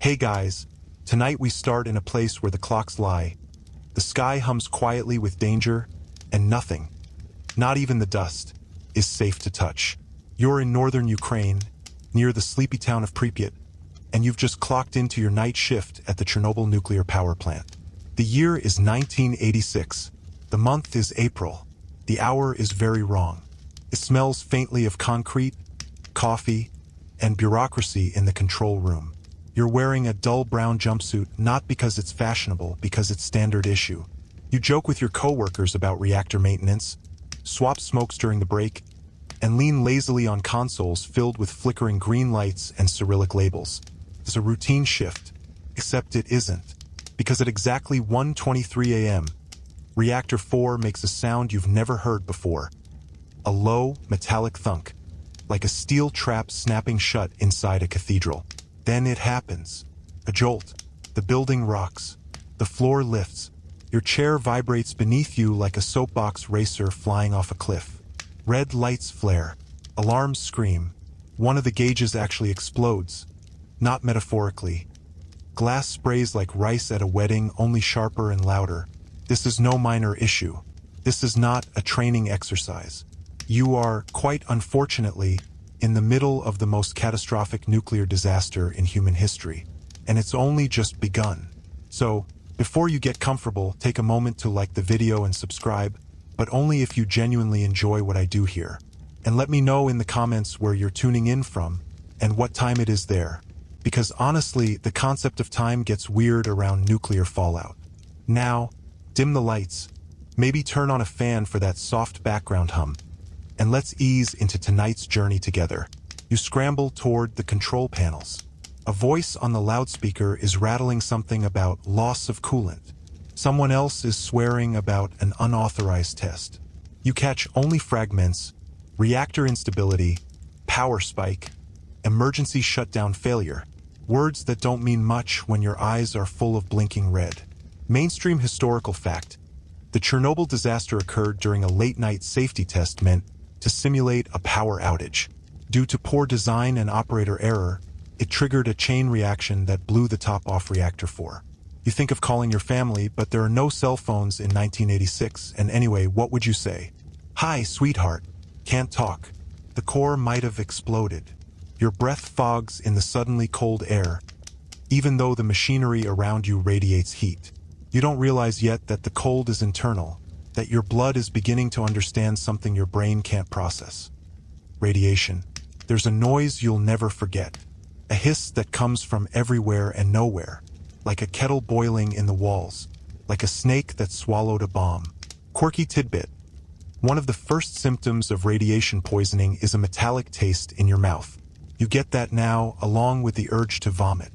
Hey guys, tonight we start in a place where the clocks lie. The sky hums quietly with danger, and nothing, not even the dust, is safe to touch. You're in northern Ukraine, near the sleepy town of Pripyat, and you've just clocked into your night shift at the Chernobyl nuclear power plant. The year is 1986. The month is April. The hour is very wrong. It smells faintly of concrete, coffee, and bureaucracy in the control room. You're wearing a dull brown jumpsuit not because it's fashionable, because it's standard issue. You joke with your coworkers about reactor maintenance, swap smokes during the break, and lean lazily on consoles filled with flickering green lights and Cyrillic labels. It's a routine shift, except it isn't. Because at exactly 1:23 a.m., Reactor 4 makes a sound you've never heard before. A low, metallic thunk, like a steel trap snapping shut inside a cathedral. Then it happens. A jolt. The building rocks. The floor lifts. Your chair vibrates beneath you like a soapbox racer flying off a cliff. Red lights flare. Alarms scream. One of the gauges actually explodes. Not metaphorically. Glass sprays like rice at a wedding, only sharper and louder. This is no minor issue. This is not a training exercise. You are, quite unfortunately, in the middle of the most catastrophic nuclear disaster in human history, and it's only just begun. So, before you get comfortable, take a moment to like the video and subscribe, but only if you genuinely enjoy what I do here. And let me know in the comments where you're tuning in from, and what time it is there. Because honestly, the concept of time gets weird around nuclear fallout. Now, dim the lights, maybe turn on a fan for that soft background hum, and let's ease into tonight's journey together. You scramble toward the control panels. A voice on the loudspeaker is rattling something about loss of coolant. Someone else is swearing about an unauthorized test. You catch only fragments: reactor instability, power spike, emergency shutdown failure. Words that don't mean much when your eyes are full of blinking red. Mainstream historical fact: the Chernobyl disaster occurred during a late-night safety test meant to simulate a power outage. Due to poor design and operator error, it triggered a chain reaction that blew the top off Reactor 4. You think of calling your family, but there are no cell phones in 1986, and anyway, what would you say? "Hi, sweetheart. Can't talk." The core might have exploded. Your breath fogs in the suddenly cold air, even though the machinery around you radiates heat. You don't realize yet that the cold is internal, that your blood is beginning to understand something your brain can't process. Radiation. There's a noise you'll never forget. A hiss that comes from everywhere and nowhere, like a kettle boiling in the walls, like a snake that swallowed a bomb. Quirky tidbit. One of the first symptoms of radiation poisoning is a metallic taste in your mouth. You get that now, along with the urge to vomit.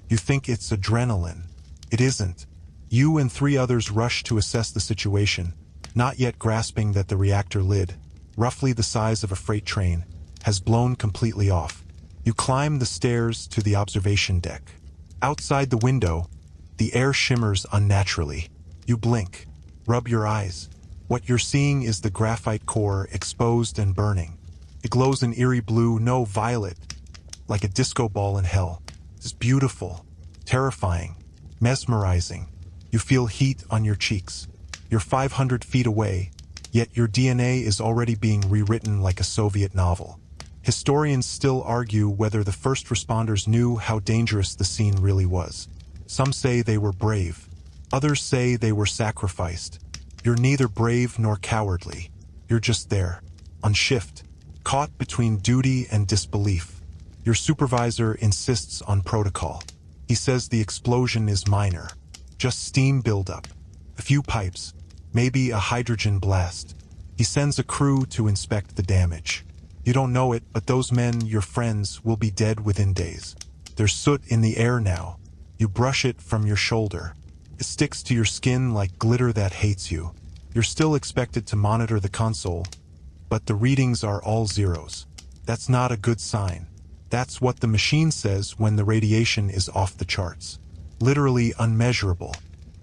You think it's adrenaline. It isn't. You and 3 others rush to assess the situation, not yet grasping that the reactor lid, roughly the size of a freight train, has blown completely off. You climb the stairs to the observation deck. Outside the window, the air shimmers unnaturally. You blink, rub your eyes. What you're seeing is the graphite core exposed and burning. It glows an eerie blue, no violet, like a disco ball in hell. It's beautiful, terrifying, mesmerizing. You feel heat on your cheeks. You're 500 feet away, yet your DNA is already being rewritten like a Soviet novel. Historians still argue whether the first responders knew how dangerous the scene really was. Some say they were brave. Others say they were sacrificed. You're neither brave nor cowardly. You're just there, on shift, caught between duty and disbelief. Your supervisor insists on protocol. He says the explosion is minor. Just steam buildup. A few pipes. Maybe a hydrogen blast. He sends a crew to inspect the damage. You don't know it, but those men, your friends, will be dead within days. There's soot in the air now. You brush it from your shoulder. It sticks to your skin like glitter that hates you. You're still expected to monitor the console, but the readings are all zeros. That's not a good sign. That's what the machine says when the radiation is off the charts. Literally unmeasurable.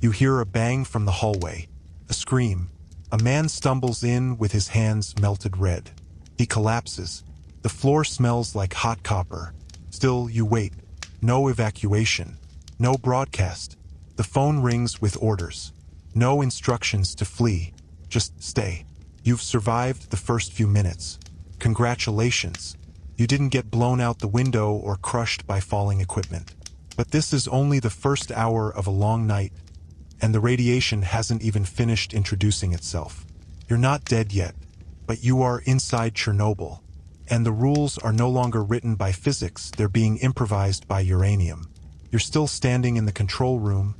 You hear a bang from the hallway. A scream. A man stumbles in with his hands melted red. He collapses. The floor smells like hot copper. Still, you wait. No evacuation. No broadcast. The phone rings with orders. No instructions to flee. Just stay. You've survived the first few minutes. Congratulations. You didn't get blown out the window or crushed by falling equipment. But this is only the first hour of a long night, and the radiation hasn't even finished introducing itself. You're not dead yet, but you are inside Chernobyl, and the rules are no longer written by physics, they're being improvised by uranium. You're still standing in the control room,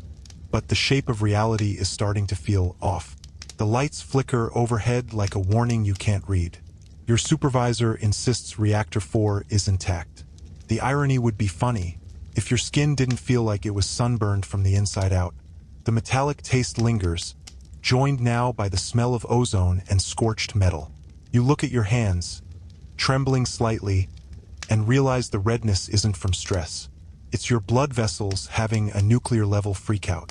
but the shape of reality is starting to feel off. The lights flicker overhead like a warning you can't read. Your supervisor insists Reactor 4 is intact. The irony would be funny if your skin didn't feel like it was sunburned from the inside out. The metallic taste lingers, joined now by the smell of ozone and scorched metal. You look at your hands, trembling slightly, and realize the redness isn't from stress. It's your blood vessels having a nuclear-level freakout.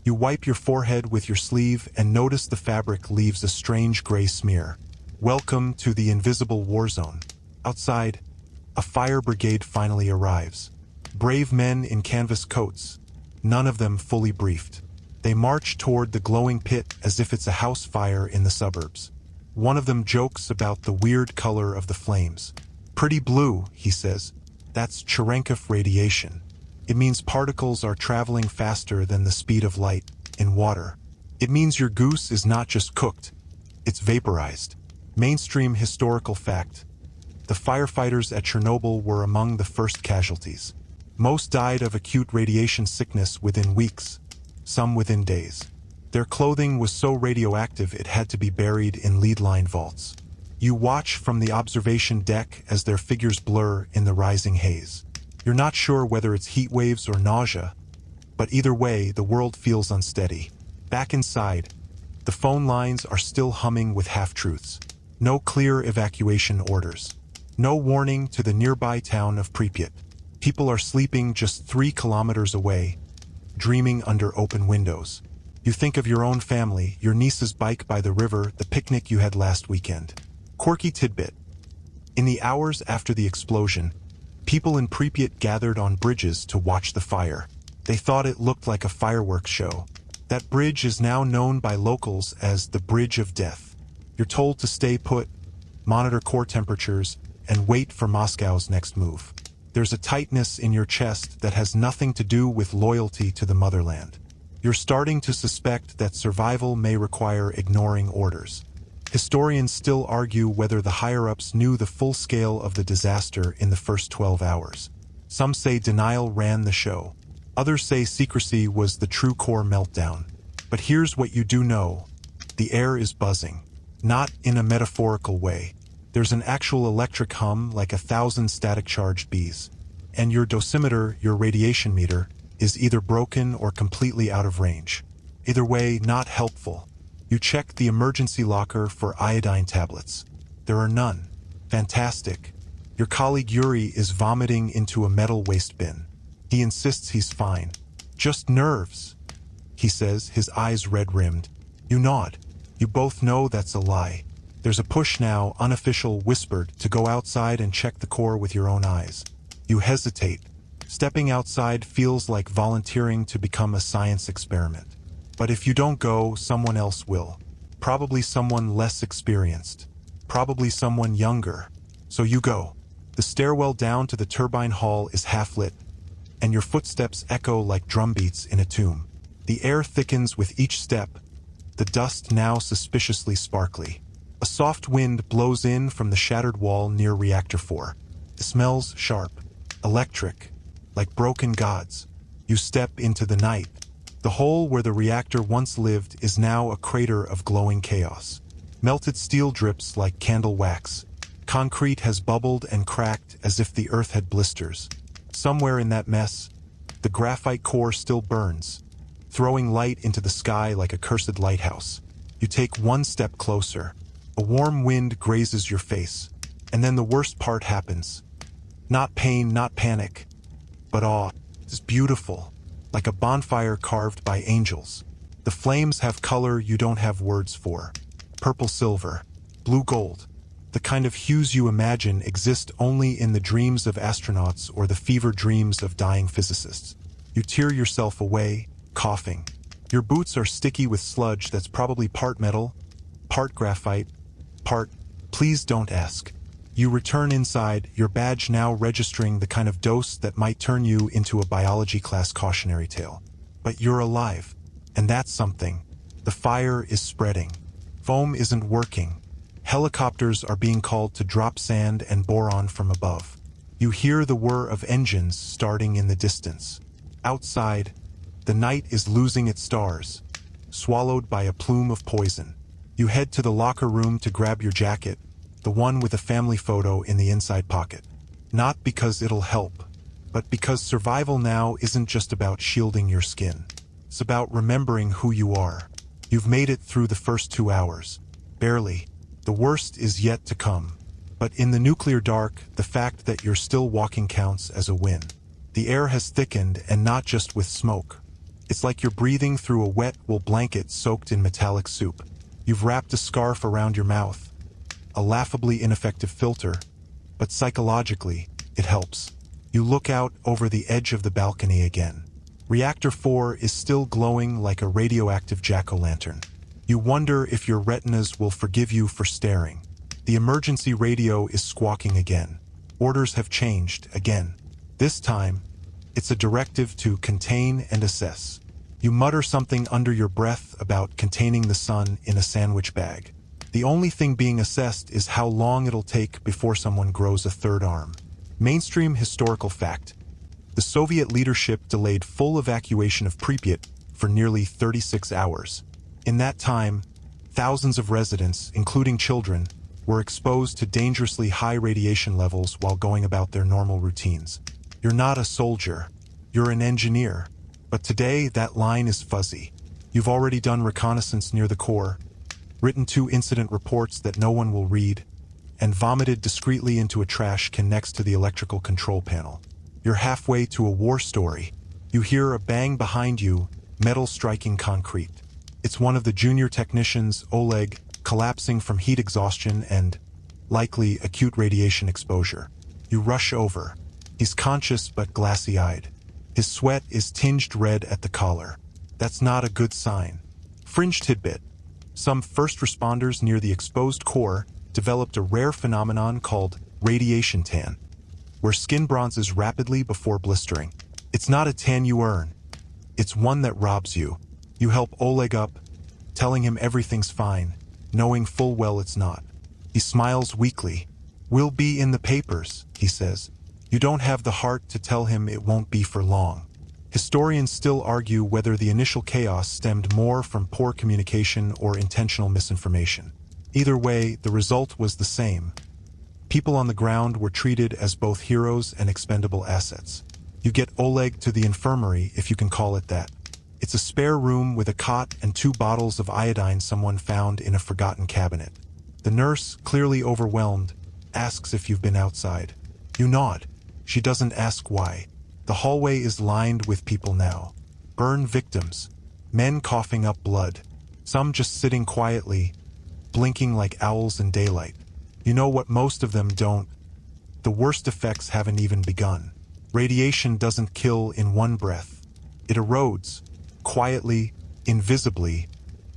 You wipe your forehead with your sleeve and notice the fabric leaves a strange gray smear. Welcome to the invisible war zone. Outside, a fire brigade finally arrives. Brave men in canvas coats, none of them fully briefed. They march toward the glowing pit as if it's a house fire in the suburbs. One of them jokes about the weird color of the flames. Pretty blue, he says. That's Cherenkov radiation. It means particles are traveling faster than the speed of light in water. It means your goose is not just cooked, it's vaporized. Mainstream historical fact. The firefighters at Chernobyl were among the first casualties. Most died of acute radiation sickness within weeks, some within days. Their clothing was so radioactive it had to be buried in lead-lined vaults. You watch from the observation deck as their figures blur in the rising haze. You're not sure whether it's heat waves or nausea, but either way, the world feels unsteady. Back inside, the phone lines are still humming with half-truths. No clear evacuation orders. No warning to the nearby town of Pripyat. People are sleeping just 3 kilometers away, dreaming under open windows. You think of your own family, your niece's bike by the river, the picnic you had last weekend. Quirky tidbit. In the hours after the explosion, people in Pripyat gathered on bridges to watch the fire. They thought it looked like a fireworks show. That bridge is now known by locals as the Bridge of Death. You're told to stay put, monitor core temperatures, and wait for Moscow's next move. There's a tightness in your chest that has nothing to do with loyalty to the motherland. You're starting to suspect that survival may require ignoring orders. Historians still argue whether the higher-ups knew the full scale of the disaster in the first 12 hours. Some say denial ran the show. Others say secrecy was the true core meltdown. But here's what you do know. The air is buzzing. Not in a metaphorical way. There's an actual electric hum like 1,000 static-charged bees. And your dosimeter, your radiation meter, is either broken or completely out of range. Either way, not helpful. You check the emergency locker for iodine tablets. There are none. Fantastic. Your colleague Yuri is vomiting into a metal waste bin. He insists he's fine. Just nerves, he says, his eyes red-rimmed. You nod. You both know that's a lie. There's a push now, unofficial, whispered, to go outside and check the core with your own eyes. You hesitate. Stepping outside feels like volunteering to become a science experiment. But if you don't go, someone else will. Probably someone less experienced. Probably someone younger. So you go. The stairwell down to the turbine hall is half-lit, and your footsteps echo like drumbeats in a tomb. The air thickens with each step, the dust now suspiciously sparkly. A soft wind blows in from the shattered wall near Reactor 4. It smells sharp, electric, like broken gods. You step into the night. The hole where the reactor once lived is now a crater of glowing chaos. Melted steel drips like candle wax. Concrete has bubbled and cracked as if the earth had blisters. Somewhere in that mess, the graphite core still burns, throwing light into the sky like a cursed lighthouse. You take one step closer. A warm wind grazes your face, and then the worst part happens. Not pain, not panic, but awe. It's beautiful, like a bonfire carved by angels. The flames have color you don't have words for. Purple silver, blue gold, The kind of hues you imagine exist only in the dreams of astronauts or the fever dreams of dying physicists. You tear yourself away, coughing. Your boots are sticky with sludge that's probably part metal, part graphite, part, please don't ask. You return inside, your badge now registering the kind of dose that might turn you into a biology class cautionary tale. But you're alive, and that's something. The fire is spreading. Foam isn't working. Helicopters are being called to drop sand and boron from above. You hear the whir of engines starting in the distance. Outside, the night is losing its stars, swallowed by a plume of poison. You head to the locker room to grab your jacket, the one with a family photo in the inside pocket. Not because it'll help, but because survival now isn't just about shielding your skin. It's about remembering who you are. You've made it through the first 2 hours. Barely. The worst is yet to come. But in the nuclear dark, the fact that you're still walking counts as a win. The air has thickened, and not just with smoke. It's like you're breathing through a wet wool blanket soaked in metallic soup. You've wrapped a scarf around your mouth. A laughably ineffective filter, but psychologically, it helps. You look out over the edge of the balcony again. Reactor 4 is still glowing like a radioactive jack-o'-lantern. You wonder if your retinas will forgive you for staring. The emergency radio is squawking again. Orders have changed again. This time, it's a directive to contain and assess. You mutter something under your breath about containing the sun in a sandwich bag. The only thing being assessed is how long it'll take before someone grows a third arm. Mainstream historical fact. The Soviet leadership delayed full evacuation of Pripyat for nearly 36 hours. In that time, thousands of residents, including children, were exposed to dangerously high radiation levels while going about their normal routines. You're not a soldier, you're an engineer. But today, that line is fuzzy. You've already done reconnaissance near the core, written 2 incident reports that no one will read, and vomited discreetly into a trash can next to the electrical control panel. You're halfway to a war story. You hear a bang behind you, metal striking concrete. It's one of the junior technicians, Oleg, collapsing from heat exhaustion and, likely, acute radiation exposure. You rush over. He's conscious but glassy-eyed. His sweat is tinged red at the collar. That's not a good sign. Fringe tidbit. Some first responders near the exposed core developed a rare phenomenon called radiation tan, where skin bronzes rapidly before blistering. It's not a tan you earn. It's one that robs you. You help Oleg up, telling him everything's fine, knowing full well it's not. He smiles weakly. "We'll be in the papers," he says. You don't have the heart to tell him it won't be for long. Historians still argue whether the initial chaos stemmed more from poor communication or intentional misinformation. Either way, the result was the same. People on the ground were treated as both heroes and expendable assets. You get Oleg to the infirmary, if you can call it that. It's a spare room with a cot and 2 bottles of iodine someone found in a forgotten cabinet. The nurse, clearly overwhelmed, asks if you've been outside. You nod. She doesn't ask why. The hallway is lined with people now. Burn victims. Men coughing up blood. Some just sitting quietly, blinking like owls in daylight. You know what most of them don't? The worst effects haven't even begun. Radiation doesn't kill in one breath. It erodes, quietly, invisibly,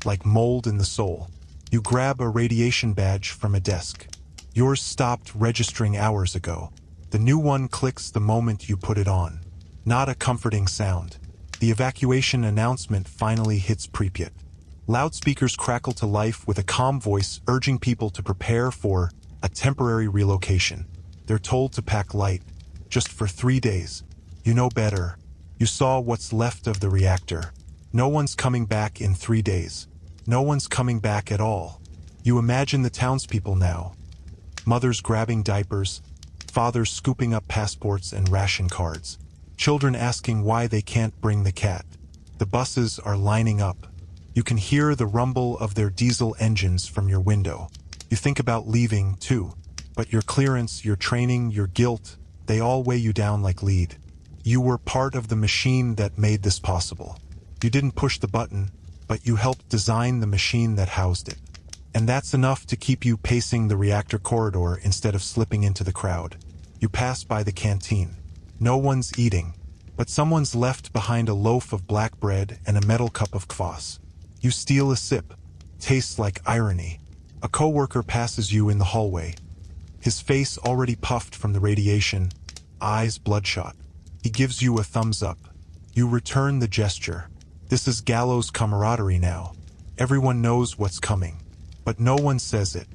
like mold in the soul. You grab a radiation badge from a desk. Yours stopped registering hours ago. The new one clicks the moment you put it on. Not a comforting sound. The evacuation announcement finally hits Pripyat. Loudspeakers crackle to life with a calm voice urging people to prepare for a temporary relocation. They're told to pack light, just for 3 days. You know better. You saw what's left of the reactor. No one's coming back in 3 days. No one's coming back at all. You imagine the townspeople now. Mothers grabbing diapers, fathers scooping up passports and ration cards, children asking why they can't bring the cat. The buses are lining up. You can hear the rumble of their diesel engines from your window. You think about leaving, too. But your clearance, your training, your guilt, they all weigh you down like lead. You were part of the machine that made this possible. You didn't push the button, but you helped design the machine that housed it. And that's enough to keep you pacing the reactor corridor instead of slipping into the crowd. You pass by the canteen. No one's eating, but someone's left behind a loaf of black bread and a metal cup of kvass. You steal a sip. Tastes like irony. A coworker passes you in the hallway. His face already puffed from the radiation, eyes bloodshot. He gives you a thumbs up. You return the gesture. This is gallows camaraderie now. Everyone knows what's coming, but no one says it.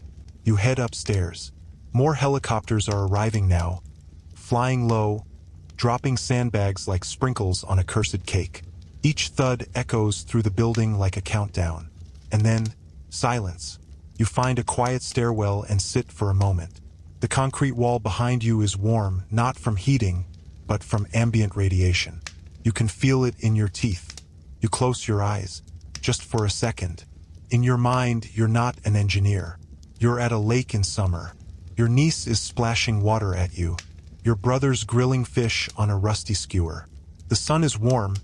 You head upstairs. More helicopters are arriving now, flying low, dropping sandbags like sprinkles on a cursed cake. Each thud echoes through the building like a countdown. And then, silence. You find a quiet stairwell and sit for a moment. The concrete wall behind you is warm, not from heating, but from ambient radiation. You can feel it in your teeth. You close your eyes, just for a second. In your mind, you're not an engineer. You're at a lake in summer. Your niece is splashing water at you. Your brother's grilling fish on a rusty skewer. The sun is warm,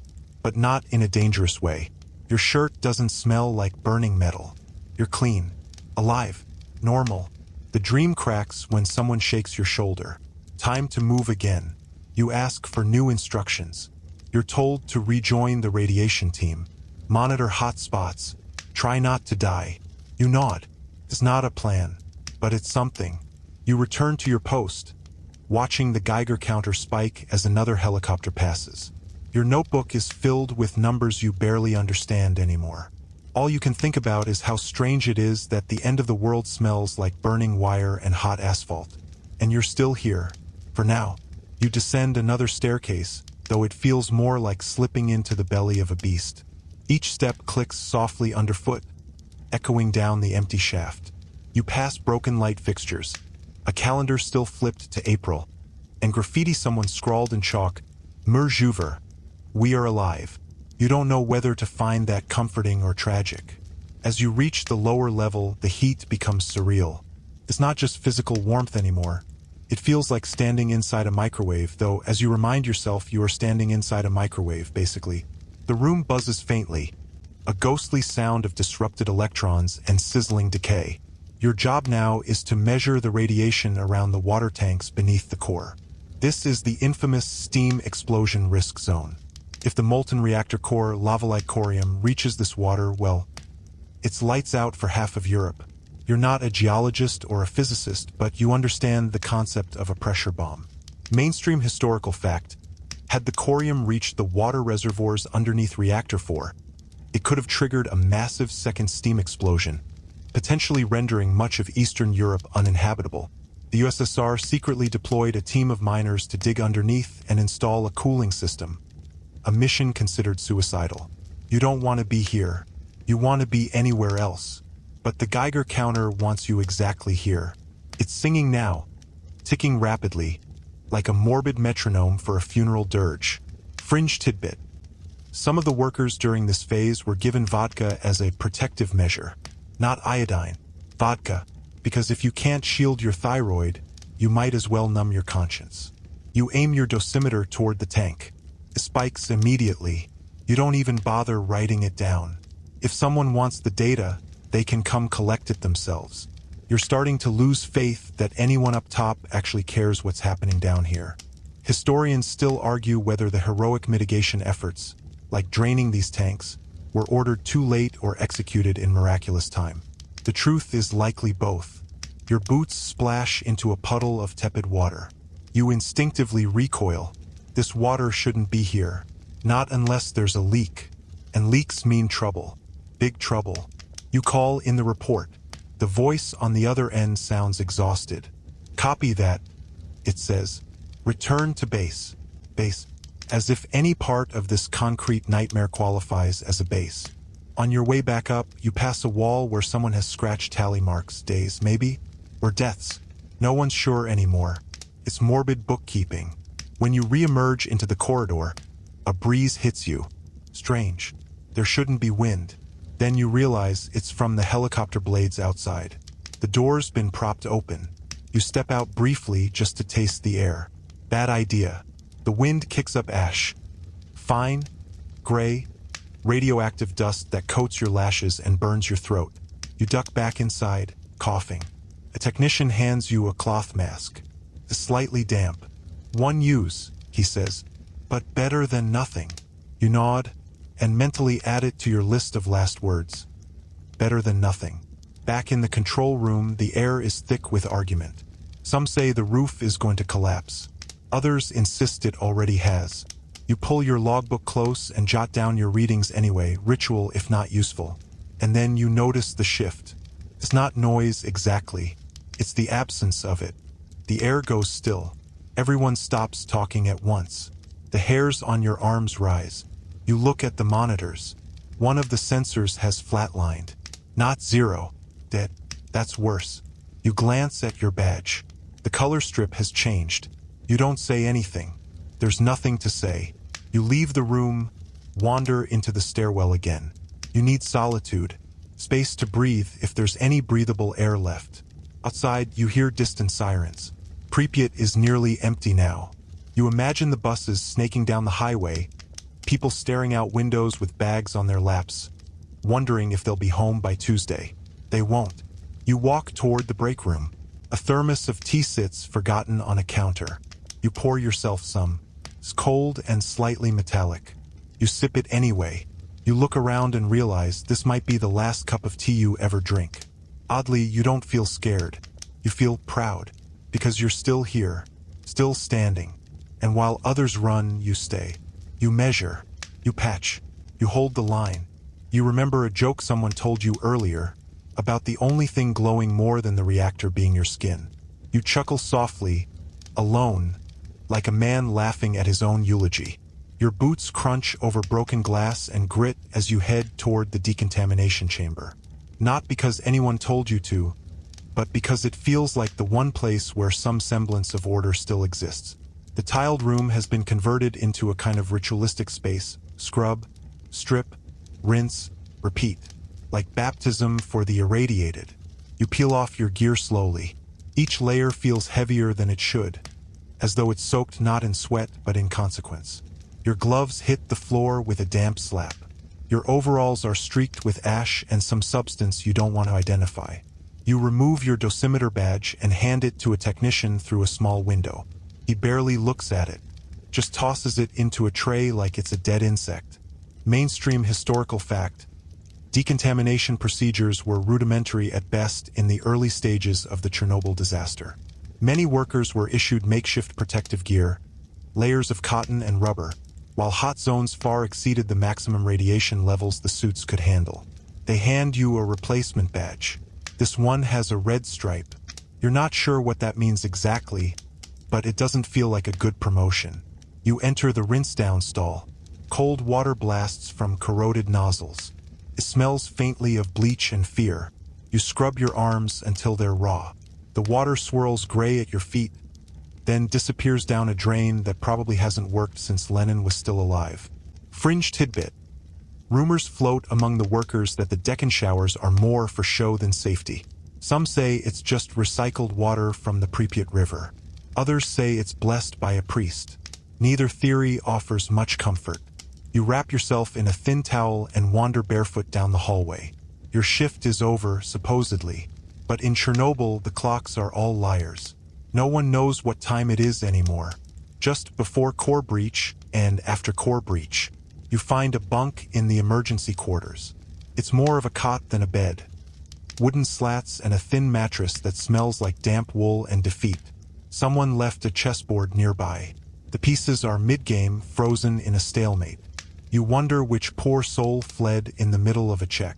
but not in a dangerous way. Your shirt doesn't smell like burning metal. You're clean, alive, normal. The dream cracks when someone shakes your shoulder. Time to move again. You ask for new instructions. You're told to rejoin the radiation team. Monitor hot spots. Try not to die. You nod. It's not a plan, but it's something. You return to your post, watching the Geiger counter spike as another helicopter passes. Your notebook is filled with numbers you barely understand anymore. All you can think about is how strange it is that the end of the world smells like burning wire and hot asphalt. And you're still here. For now. You descend another staircase, though it feels more like slipping into the belly of a beast. Each step clicks softly underfoot, echoing down the empty shaft. You pass broken light fixtures, a calendar still flipped to April, and graffiti someone scrawled in chalk, Mer Juver, we are alive. You don't know whether to find that comforting or tragic. As you reach the lower level, the heat becomes surreal. It's not just physical warmth anymore. It feels like standing inside a microwave, though as you remind yourself you are standing inside a microwave, basically. The room buzzes faintly, a ghostly sound of disrupted electrons and sizzling decay. Your job now is to measure the radiation around the water tanks beneath the core. This is the infamous steam explosion risk zone. If the molten reactor core lava-like corium reaches this water, well, it's lights out for half of Europe. You're not a geologist or a physicist, but you understand the concept of a pressure bomb. Mainstream historical fact: had the corium reached the water reservoirs underneath Reactor 4, it could have triggered a massive second steam explosion, potentially rendering much of Eastern Europe uninhabitable. The USSR secretly deployed a team of miners to dig underneath and install a cooling system, a mission considered suicidal. You don't want to be here. You want to be anywhere else. But the Geiger counter wants you exactly here. It's singing now, ticking rapidly, like a morbid metronome for a funeral dirge. Fringe tidbit: some of the workers during this phase were given vodka as a protective measure. Not iodine, vodka, because if you can't shield your thyroid, you might as well numb your conscience. You aim your dosimeter toward the tank. It spikes immediately. You don't even bother writing it down. If someone wants the data, they can come collect it themselves. You're starting to lose faith that anyone up top actually cares what's happening down here. Historians still argue whether the heroic mitigation efforts, like draining these tanks, were ordered too late or executed in miraculous time. The truth is likely both. Your boots splash into a puddle of tepid water. You instinctively recoil. This water shouldn't be here. Not unless there's a leak. And leaks mean trouble. Big trouble. You call in the report. The voice on the other end sounds exhausted. Copy that, it says. Return to base. Base. As if any part of this concrete nightmare qualifies as a base. On your way back up, you pass a wall where someone has scratched tally marks, days, maybe? Or deaths. No one's sure anymore. It's morbid bookkeeping. When you re-emerge into the corridor, a breeze hits you. Strange. There shouldn't be wind. Then you realize it's from the helicopter blades outside. The door's been propped open. You step out briefly just to taste the air. Bad idea. The wind kicks up ash. Fine, gray, radioactive dust that coats your lashes and burns your throat. You duck back inside, coughing. A technician hands you a cloth mask. It's slightly damp. "One use," he says, "but better than nothing." You nod, and mentally add it to your list of last words. Better than nothing. Back in the control room, the air is thick with argument. Some say the roof is going to collapse. Others insist it already has. You pull your logbook close and jot down your readings anyway, ritual if not useful. And then you notice the shift. It's not noise exactly. It's the absence of it. The air goes still. Everyone stops talking at once. The hairs on your arms rise. You look at the monitors. One of the sensors has flatlined. Not zero. Dead. That's worse. You glance at your badge. The color strip has changed. You don't say anything. There's nothing to say. You leave the room, wander into the stairwell again. You need solitude, space to breathe if there's any breathable air left. Outside, you hear distant sirens. Pripyat is nearly empty now. You imagine the buses snaking down the highway, people staring out windows with bags on their laps, wondering if they'll be home by Tuesday. They won't. You walk toward the break room. A thermos of tea sits forgotten on a counter. You pour yourself some. It's cold and slightly metallic. You sip it anyway. You look around and realize this might be the last cup of tea you ever drink. Oddly, you don't feel scared. You feel proud, because you're still here, still standing. And while others run, you stay. You measure. You patch. You hold the line. You remember a joke someone told you earlier about the only thing glowing more than the reactor being your skin. You chuckle softly, alone, like a man laughing at his own eulogy. Your boots crunch over broken glass and grit as you head toward the decontamination chamber. Not because anyone told you to, but because it feels like the one place where some semblance of order still exists. The tiled room has been converted into a kind of ritualistic space. Scrub, strip, rinse, repeat. Like baptism for the irradiated. You peel off your gear slowly. Each layer feels heavier than it should, as though it's soaked not in sweat but in consequence. Your gloves hit the floor with a damp slap. Your overalls are streaked with ash and some substance you don't want to identify. You remove your dosimeter badge and hand it to a technician through a small window. He barely looks at it, just tosses it into a tray like it's a dead insect. Mainstream historical fact: decontamination procedures were rudimentary at best in the early stages of the Chernobyl disaster. Many workers were issued makeshift protective gear, layers of cotton and rubber, while hot zones far exceeded the maximum radiation levels the suits could handle. They hand you a replacement badge. This one has a red stripe. You're not sure what that means exactly, but it doesn't feel like a good promotion. You enter the rinse-down stall. Cold water blasts from corroded nozzles. It smells faintly of bleach and fear. You scrub your arms until they're raw. The water swirls gray at your feet, then disappears down a drain that probably hasn't worked since Lenin was still alive. Fringe tidbit. Rumors float among the workers that the Deccan showers are more for show than safety. Some say it's just recycled water from the Pripyat River. Others say it's blessed by a priest. Neither theory offers much comfort. You wrap yourself in a thin towel and wander barefoot down the hallway. Your shift is over, supposedly. But in Chernobyl, the clocks are all liars. No one knows what time it is anymore. Just before core breach and after core breach. You find a bunk in the emergency quarters. It's more of a cot than a bed. Wooden slats and a thin mattress that smells like damp wool and defeat. Someone left a chessboard nearby. The pieces are mid-game, frozen in a stalemate. You wonder which poor soul fled in the middle of a check.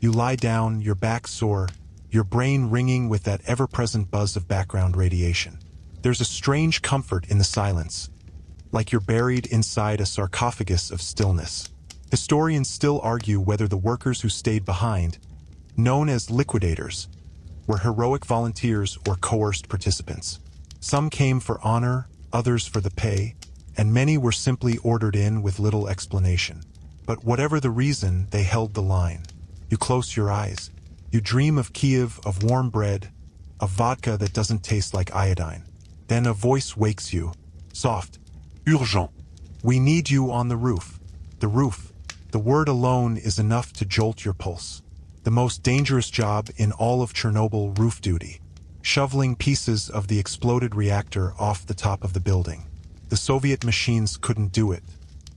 You lie down, your back sore, your brain ringing with that ever-present buzz of background radiation. There's a strange comfort in the silence, like you're buried inside a sarcophagus of stillness. Historians still argue whether the workers who stayed behind, known as liquidators, were heroic volunteers or coerced participants. Some came for honor, others for the pay, and many were simply ordered in with little explanation. But whatever the reason, they held the line. You close your eyes. You dream of Kiev, of warm bread, of vodka that doesn't taste like iodine. Then a voice wakes you. Soft. Urgent. We need you on the roof. The roof. The word alone is enough to jolt your pulse. The The most dangerous job in all of Chernobyl: roof duty. Shoveling pieces of the exploded reactor off the top of the building. The Soviet machines couldn't do it.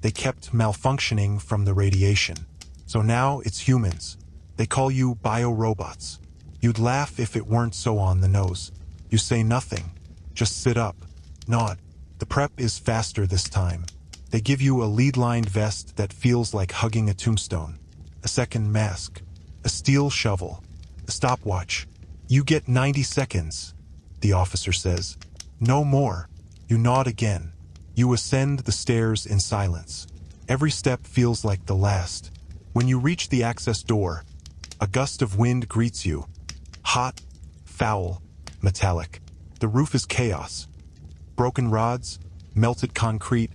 They kept malfunctioning from the radiation. So now it's humans. They call you biorobots. You'd laugh if it weren't so on the nose. You say nothing. Just sit up. Nod. The prep is faster this time. They give you a lead-lined vest that feels like hugging a tombstone. A second mask. A steel shovel. A stopwatch. You get 90 seconds, the officer says. No more. You nod again. You ascend the stairs in silence. Every step feels like the last. When you reach the access door, a gust of wind greets you. Hot, foul, metallic. The roof is chaos. Broken rods, melted concrete,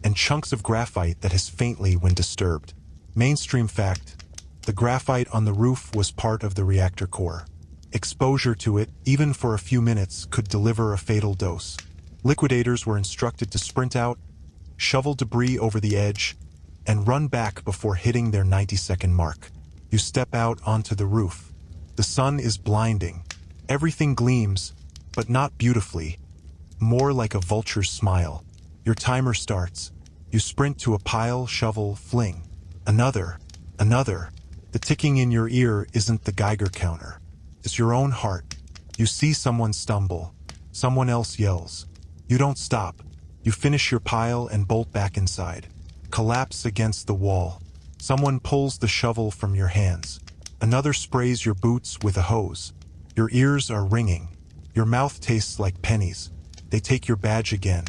and chunks of graphite that hiss faintly when disturbed. Mainstream fact: the graphite on the roof was part of the reactor core. Exposure to it, even for a few minutes, could deliver a fatal dose. Liquidators were instructed to sprint out, shovel debris over the edge, and run back before hitting their 90-second mark. You step out onto the roof. The sun is blinding. Everything gleams, but not beautifully. More like a vulture's smile. Your timer starts. You sprint to a pile, shovel, fling. Another. The ticking in your ear isn't the Geiger counter. It's your own heart. You see someone stumble. Someone else yells. You don't stop. You finish your pile and bolt back inside. Collapse against the wall. Someone pulls the shovel from your hands. Another sprays your boots with a hose. Your ears are ringing. Your mouth tastes like pennies. They take your badge again.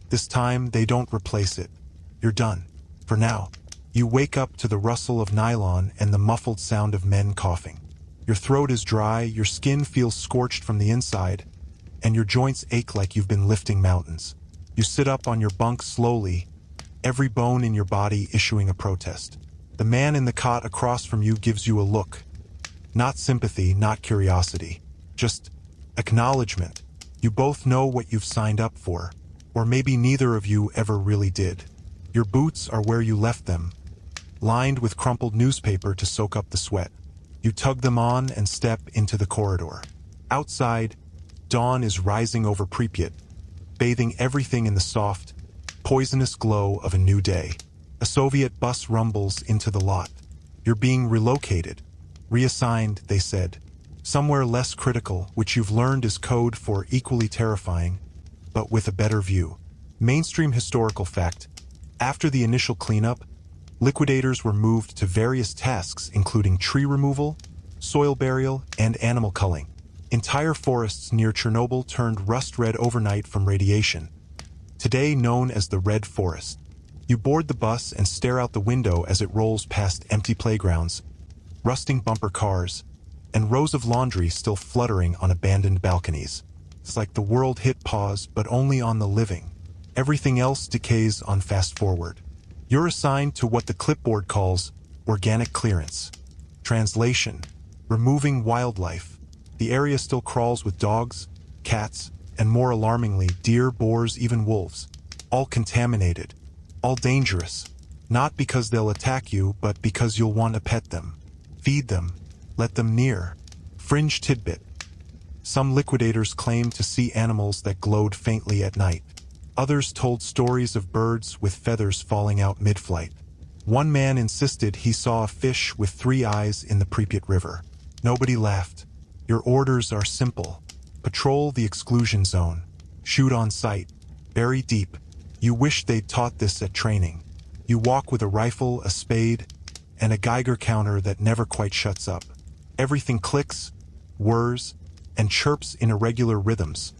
This time, they don't replace it. You're done. For now. You wake up to the rustle of nylon and the muffled sound of men coughing. Your throat is dry, your skin feels scorched from the inside, and your joints ache like you've been lifting mountains. You sit up on your bunk slowly, every bone in your body issuing a protest. The man in the cot across from you gives you a look. Not sympathy, not curiosity. Just acknowledgement. You both know what you've signed up for, or maybe neither of you ever really did. Your boots are where you left them, lined with crumpled newspaper to soak up the sweat. You tug them on and step into the corridor. Outside, dawn is rising over Pripyat, bathing everything in the soft, poisonous glow of a new day. A Soviet bus rumbles into the lot. You're being relocated. Reassigned, they said. Somewhere less critical, which you've learned is code for equally terrifying, but with a better view. Mainstream historical fact: after the initial cleanup, liquidators were moved to various tasks including tree removal, soil burial, and animal culling. Entire forests near Chernobyl turned rust-red overnight from radiation, today known as the Red Forest. You board the bus and stare out the window as it rolls past empty playgrounds, rusting bumper cars, and rows of laundry still fluttering on abandoned balconies. It's like the world hit pause, but only on the living. Everything else decays on fast forward. You're assigned to what the clipboard calls organic clearance. Translation: removing wildlife. The area still crawls with dogs, cats, and more alarmingly, deer, boars, even wolves. All contaminated. All dangerous. Not because they'll attack you, but because you'll want to pet them. Feed them. Let them near. Fringe tidbit. Some liquidators claimed to see animals that glowed faintly at night. Others told stories of birds with feathers falling out mid-flight. One man insisted he saw a fish with 3 eyes in the Pripyat River. Nobody laughed. Your orders are simple. Patrol the exclusion zone. Shoot on sight. Bury deep. You wish they'd taught this at training. You walk with a rifle, a spade, and a Geiger counter that never quite shuts up. Everything clicks, whirs, and chirps in irregular rhythms,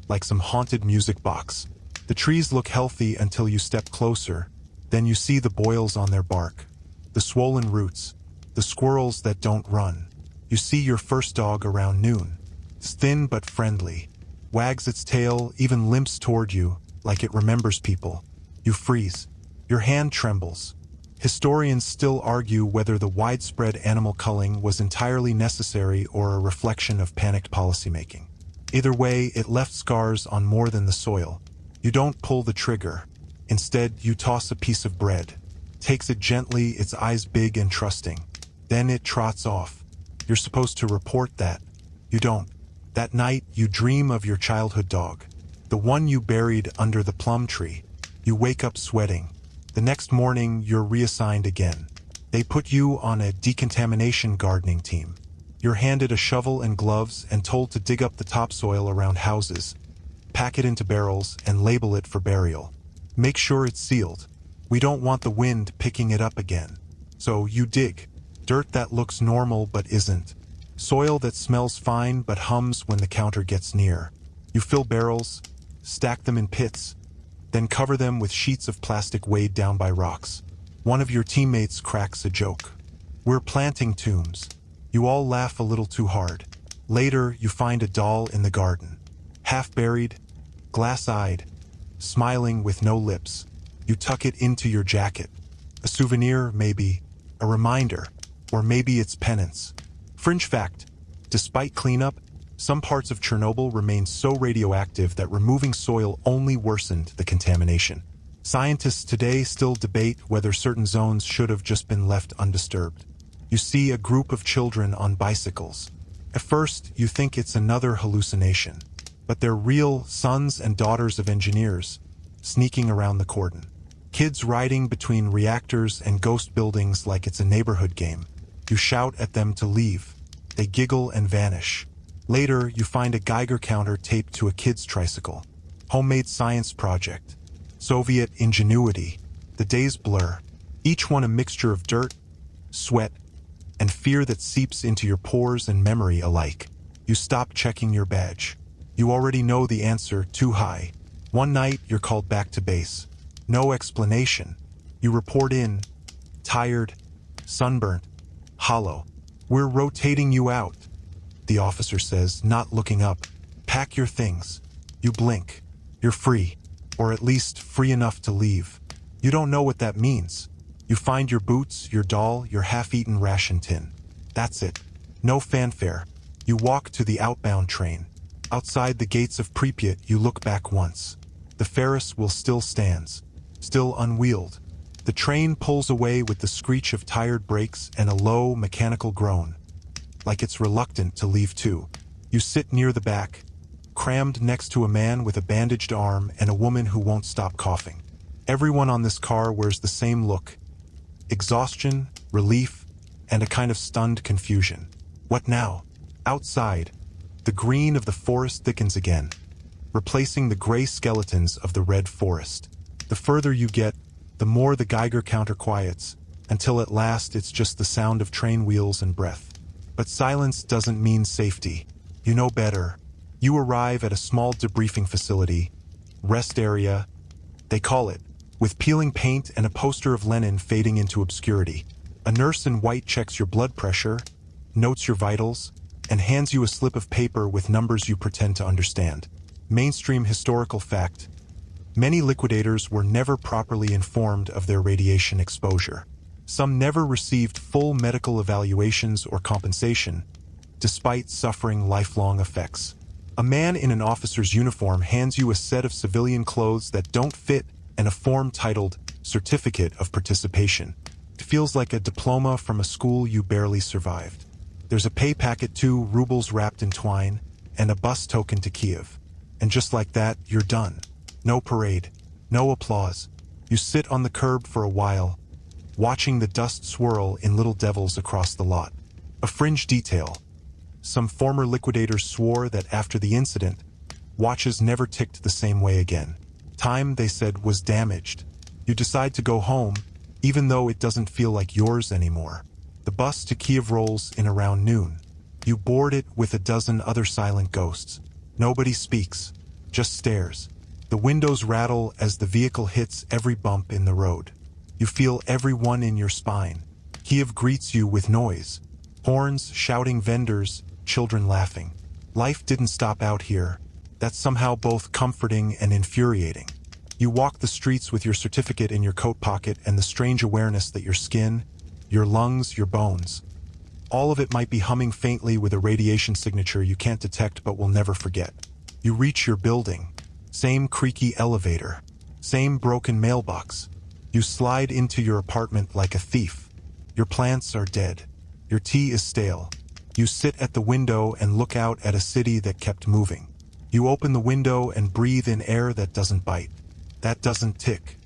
like some haunted music box. The trees look healthy until you step closer, then you see the boils on their bark, the swollen roots, the squirrels that don't run. You see your first dog around noon. It's thin but friendly, wags its tail, even limps toward you, like it remembers people. You freeze. Your hand trembles. Historians still argue whether the widespread animal culling was entirely necessary or a reflection of panicked policymaking. Either way, it left scars on more than the soil. You don't pull the trigger. Instead, you toss a piece of bread. Takes it gently, its eyes big and trusting. Then it trots off. You're supposed to report that. You don't. That night, you dream of your childhood dog. The one you buried under the plum tree. You wake up sweating. The next morning, you're reassigned again. They put you on a decontamination gardening team. You're handed a shovel and gloves and told to dig up the topsoil around houses, pack it into barrels, and label it for burial. Make sure it's sealed. We don't want the wind picking it up again. So you dig. Dirt that looks normal but isn't. Soil that smells fine but hums when the counter gets near. You fill barrels, stack them in pits, then cover them with sheets of plastic weighed down by rocks. One of your teammates cracks a joke. We're planting tombs. You all laugh a little too hard. Later, you find a doll in the garden. Half-buried, glass-eyed, smiling with no lips. You tuck it into your jacket. A souvenir, maybe. A reminder. Or maybe it's penance. Fringe fact. Despite cleanup, some parts of Chernobyl remain so radioactive that removing soil only worsened the contamination. Scientists today still debate whether certain zones should have just been left undisturbed. You see a group of children on bicycles. At first, you think it's another hallucination, but they're real sons and daughters of engineers, sneaking around the cordon. Kids riding between reactors and ghost buildings like it's a neighborhood game. You shout at them to leave. They giggle and vanish. Later, you find a Geiger counter taped to a kid's tricycle. Homemade science project. Soviet ingenuity. The days blur. Each one a mixture of dirt, sweat, and fear that seeps into your pores and memory alike. You stop checking your badge. You already know the answer, too high. One night, you're called back to base. No explanation. You report in, tired, sunburnt, hollow. We're rotating you out, the officer says, not looking up. Pack your things. You blink. You're free, or at least free enough to leave. You don't know what that means. You find your boots, your doll, your half-eaten ration tin. That's it. No fanfare. You walk to the outbound train. Outside the gates of Pripyat, you look back once. The Ferris wheel still stands, still unwheeled. The train pulls away with the screech of tired brakes and a low, mechanical groan, like it's reluctant to leave too. You sit near the back, crammed next to a man with a bandaged arm and a woman who won't stop coughing. Everyone on this car wears the same look: exhaustion, relief, and a kind of stunned confusion. What now? Outside, the green of the forest thickens again, replacing the gray skeletons of the red forest. The further you get, the more the Geiger counter quiets, until at last it's just the sound of train wheels and breath. But silence doesn't mean safety. You know better. You arrive at a small debriefing facility, rest area, they call it, with peeling paint and a poster of Lenin fading into obscurity. A nurse in white checks your blood pressure, notes your vitals, and hands you a slip of paper with numbers you pretend to understand. Mainstream historical fact: many liquidators were never properly informed of their radiation exposure. Some never received full medical evaluations or compensation, despite suffering lifelong effects. A man in an officer's uniform hands you a set of civilian clothes that don't fit and a form titled Certificate of Participation. It feels like a diploma from a school you barely survived. There's a pay packet too, rubles wrapped in twine, and a bus token to Kiev. And just like that, you're done. No parade, no applause. You sit on the curb for a while, watching the dust swirl in little devils across the lot. A fringe detail. Some former liquidators swore that after the incident, watches never ticked the same way again. Time, they said, was damaged. You decide to go home, even though it doesn't feel like yours anymore. The bus to Kiev rolls in around noon. You board it with a dozen other silent ghosts. Nobody speaks, just stares. The windows rattle as the vehicle hits every bump in the road. You feel everyone in your spine. Kiev greets you with noise. Horns, shouting vendors, children laughing. Life didn't stop out here. That's somehow both comforting and infuriating. You walk the streets with your certificate in your coat pocket and the strange awareness that your skin, your lungs, your bones, all of it might be humming faintly with a radiation signature you can't detect but will never forget. You reach your building. Same creaky elevator. Same broken mailbox. You slide into your apartment like a thief. Your plants are dead. Your tea is stale. You sit at the window and look out at a city that kept moving. You open the window and breathe in air that doesn't bite, that doesn't tick.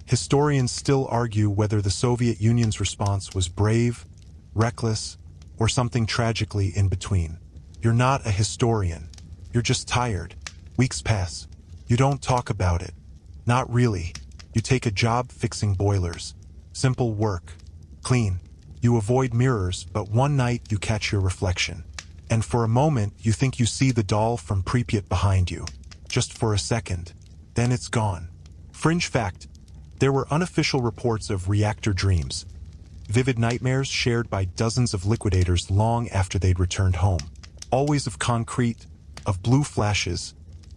Historians still argue whether the Soviet Union's response was brave, reckless, or something tragically in between. You're not a historian. You're just tired. Weeks pass. You don't talk about it. Not really. You take a job fixing boilers. Simple work. Clean. You avoid mirrors, but one night you catch your reflection. And for a moment, you think you see the doll from Pripyat behind you. Just for a second. Then it's gone. Fringe fact: there were unofficial reports of reactor dreams. Vivid nightmares shared by dozens of liquidators long after they'd returned home. Always of concrete, of blue flashes,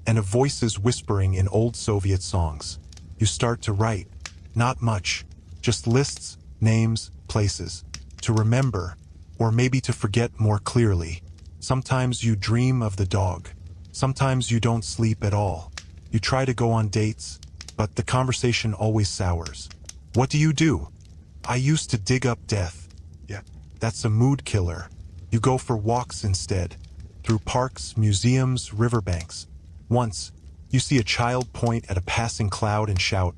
and of voices whispering in old Soviet songs. You start to write. Not much. Just lists, names, places. To remember, or maybe to forget more clearly. Sometimes you dream of the dog. Sometimes you don't sleep at all. You try to go on dates, but the conversation always sours. What do you do? I used to dig up death. Yeah. That's a mood killer. You go for walks instead. Through parks, museums, riverbanks. Once, you see a child point at a passing cloud and shout,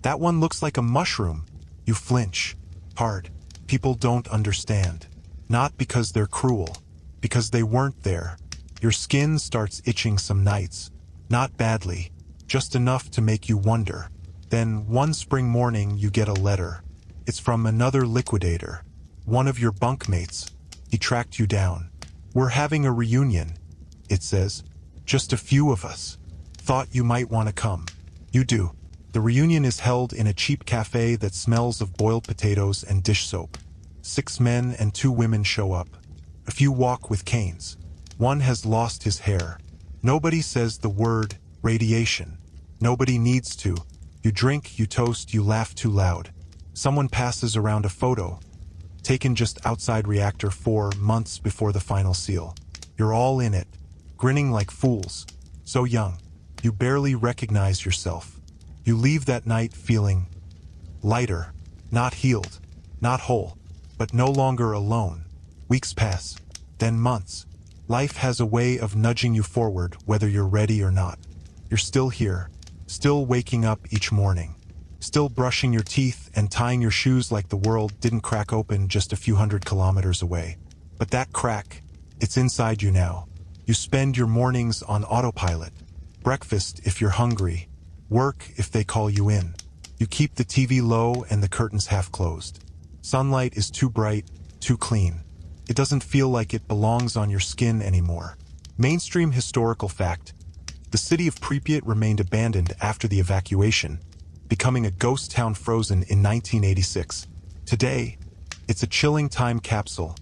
"That one looks like a mushroom." You flinch. Hard. People don't understand. Not because they're cruel. Because they weren't there. Your skin starts itching some nights. Not badly. Just enough to make you wonder. Then, one spring morning, you get a letter. It's from another liquidator. One of your bunkmates. He tracked you down. "We're having a reunion," it says. "Just a few of us. Thought you might want to come." You do. The reunion is held in a cheap cafe that smells of boiled potatoes and dish soap. 6 men and 2 women show up. A few walk with canes. One has lost his hair. Nobody says the word radiation. Nobody needs to. You drink, you toast, you laugh too loud. Someone passes around a photo, taken just outside reactor 4 months before the final seal. You're all in it, grinning like fools. So young, you barely recognize yourself. You leave that night feeling lighter, not healed, not whole, but no longer alone. Weeks pass, then months. Life has a way of nudging you forward whether you're ready or not. You're still here, still waking up each morning, still brushing your teeth and tying your shoes like the world didn't crack open just a few hundred kilometers away. But that crack, it's inside you now. You spend your mornings on autopilot. Breakfast if you're hungry. Work if they call you in. You keep the TV low and the curtains half closed. Sunlight is too bright, too clean. It doesn't feel like it belongs on your skin anymore. Mainstream historical fact: the city of Pripyat remained abandoned after the evacuation, becoming a ghost town frozen in 1986. Today, it's a chilling time capsule,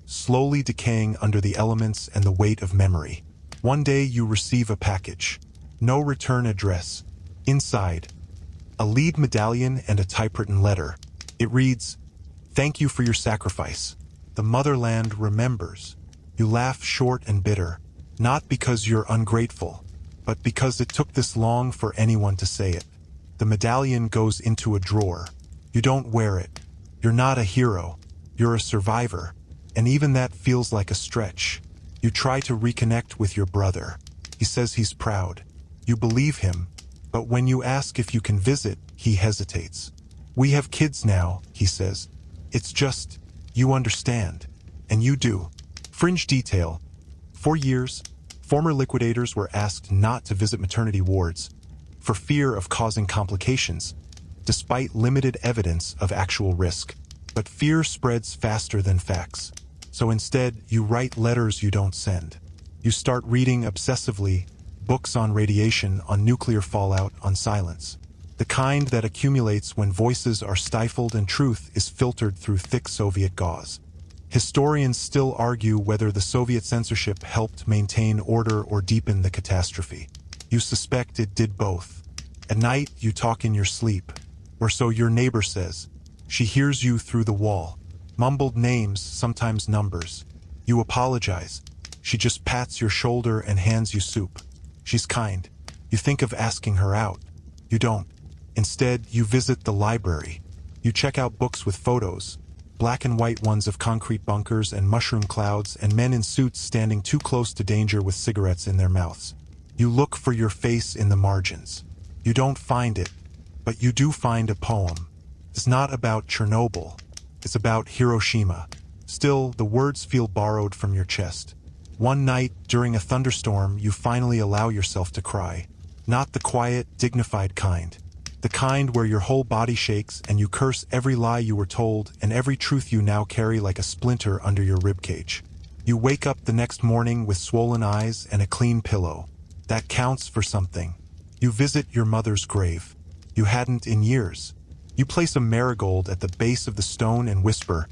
slowly decaying under the elements and the weight of memory. One day you receive a package. No return address. Inside, a lead medallion and a typewritten letter. It reads, "Thank you for your sacrifice. The motherland remembers." You laugh short and bitter, not because you're ungrateful, but because it took this long for anyone to say it. The medallion goes into a drawer. You don't wear it. You're not a hero. You're a survivor. And even that feels like a stretch. You try to reconnect with your brother. He says he's proud. You believe him, but when you ask if you can visit, he hesitates. "We have kids now," he says. "It's just, you understand." And you do. Fringe detail. For years, former liquidators were asked not to visit maternity wards for fear of causing complications, despite limited evidence of actual risk. But fear spreads faster than facts. So instead, you write letters you don't send. You start reading obsessively books on radiation, on nuclear fallout, on silence. The kind that accumulates when voices are stifled and truth is filtered through thick Soviet gauze. Historians still argue whether the Soviet censorship helped maintain order or deepen the catastrophe. You suspect it did both. At night, you talk in your sleep, or so your neighbor says. She hears you through the wall. Mumbled names, sometimes numbers. You apologize. She just pats your shoulder and hands you soup. She's kind. You think of asking her out. You don't. Instead, you visit the library. You check out books with photos. black and white ones of concrete bunkers and mushroom clouds, and men in suits standing too close to danger with cigarettes in their mouths. You look for your face in the margins. You don't find it, but you do find a poem. It's not about Chernobyl. It's about Hiroshima. Still, the words feel borrowed from your chest. One night, during a thunderstorm, you finally allow yourself to cry. Not the quiet, dignified kind. The kind where your whole body shakes and you curse every lie you were told and every truth you now carry like a splinter under your ribcage. You wake up the next morning with swollen eyes and a clean pillow. That counts for something. You visit your mother's grave. You hadn't in years. You place a marigold at the base of the stone and whisper,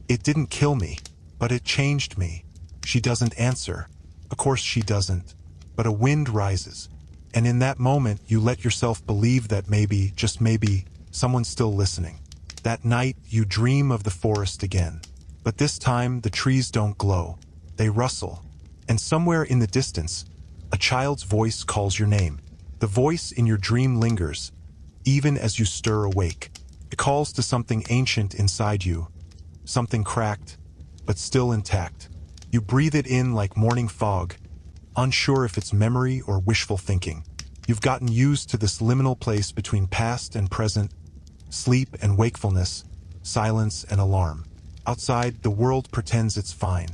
"It didn't kill me, but it changed me." She doesn't answer. Of course she doesn't. But a wind rises. And in that moment, you let yourself believe that maybe, just maybe, someone's still listening. That night, you dream of the forest again. But this time, the trees don't glow. They rustle. And somewhere in the distance, a child's voice calls your name. The voice in your dream lingers, even as you stir awake. It calls to something ancient inside you. Something cracked, but still intact. You breathe it in like morning fog, unsure if it's memory or wishful thinking. You've gotten used to this liminal place between past and present, sleep and wakefulness, silence and alarm. Outside, the world pretends it's fine.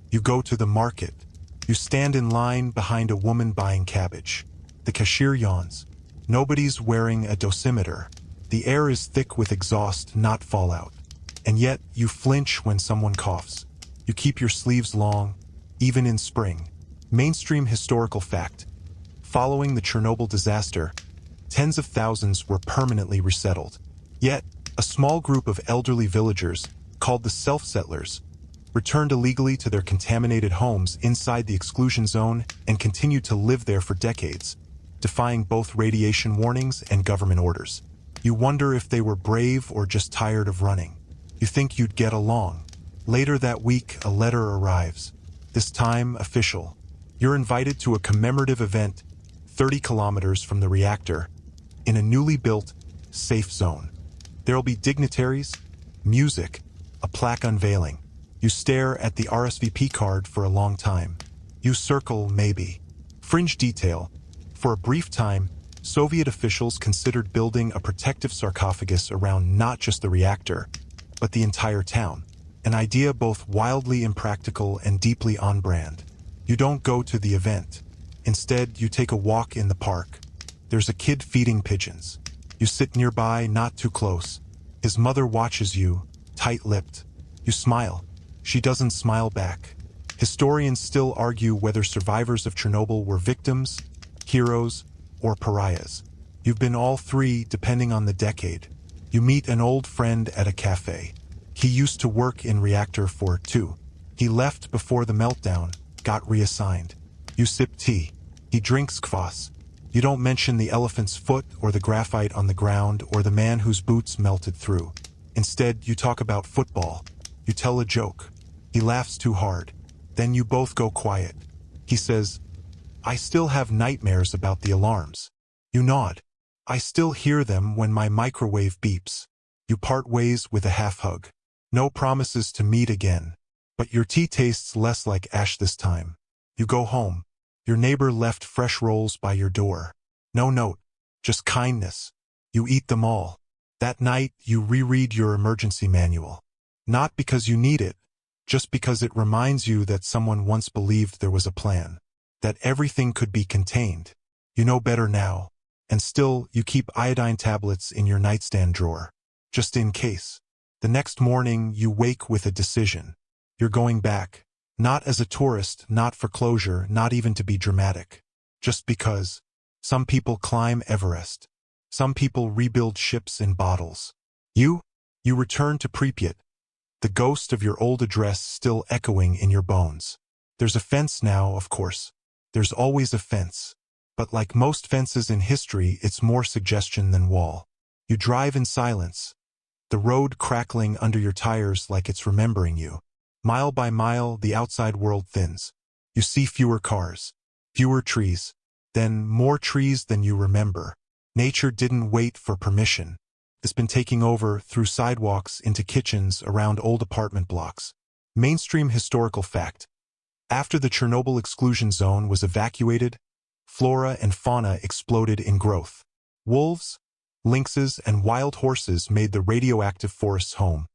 You go to the market. You stand in line behind a woman buying cabbage. The cashier yawns. Nobody's wearing a dosimeter. The air is thick with exhaust, not fallout. And yet, you flinch when someone coughs. You keep your sleeves long, even in spring. Mainstream historical fact. Following the Chernobyl disaster, tens of thousands were permanently resettled. Yet, a small group of elderly villagers, called the self-settlers, returned illegally to their contaminated homes inside the exclusion zone and continued to live there for decades, defying both radiation warnings and government orders. You wonder if they were brave or just tired of running. You think you'd get along. Later that week, a letter arrives. This time, official. You're invited to a commemorative event 30 kilometers from the reactor, in a newly built, safe zone. There'll be dignitaries, music, a plaque unveiling. You stare at the RSVP card for a long time. You circle, maybe. Fringe detail. For a brief time, Soviet officials considered building a protective sarcophagus around not just the reactor, but the entire town. An idea both wildly impractical and deeply on-brand. You don't go to the event. Instead, you take a walk in the park. There's a kid feeding pigeons. You sit nearby, not too close. His mother watches you, tight-lipped. You smile. She doesn't smile back. Historians still argue whether survivors of Chernobyl were victims, heroes, or pariahs. You've been all three, depending on the decade. You meet an old friend at a cafe. He used to work in Reactor 4-2. He left before the meltdown, got reassigned. You sip tea. He drinks kvass. You don't mention the elephant's foot or the graphite on the ground or the man whose boots melted through. Instead, you talk about football. You tell a joke. He laughs too hard. Then you both go quiet. He says, "I still have nightmares about the alarms." You nod. "I still hear them when my microwave beeps." You part ways with a half hug. No promises to meet again. But your tea tastes less like ash this time. You go home. Your neighbor left fresh rolls by your door. No note, just kindness. You eat them all. That night, you reread your emergency manual. Not because you need it, just because it reminds you that someone once believed there was a plan. That everything could be contained. You know better now. And still, you keep iodine tablets in your nightstand drawer. Just in case. The next morning, you wake with a decision. You're going back. Not as a tourist, not for closure, not even to be dramatic. Just because. Some people climb Everest. Some people rebuild ships in bottles. You return to Pripyat. The ghost of your old address still echoing in your bones. There's a fence now, of course. There's always a fence. But like most fences in history, it's more suggestion than wall. You drive in silence. The road crackling under your tires like it's remembering you. Mile by mile, the outside world thins. You see fewer cars, fewer trees, then more trees than you remember. Nature didn't wait for permission. has been taking over through sidewalks into kitchens around old apartment blocks. Mainstream historical fact. After the Chernobyl exclusion zone was evacuated, flora and fauna exploded in growth. Wolves, lynxes, and wild horses made the radioactive forests home,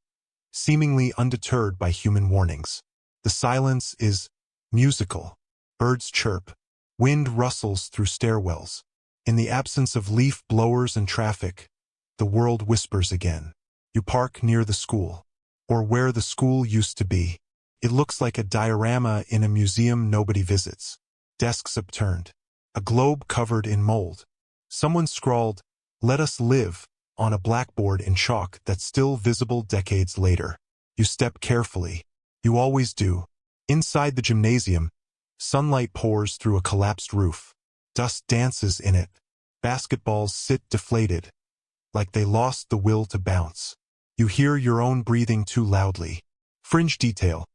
seemingly undeterred by human warnings. The silence is musical. Birds chirp. Wind rustles through stairwells. In the absence of leaf blowers and traffic, the world whispers again. You park near the school, or where the school used to be. It looks like a diorama in a museum nobody visits. Desks upturned. A globe covered in mold. Someone scrawled, "Let us live," on a blackboard in chalk that's still visible decades later. You step carefully. You always do. Inside the gymnasium, sunlight pours through a collapsed roof. Dust dances in it. Basketballs sit deflated, like they lost the will to bounce. You hear your own breathing too loudly. Fringe detail.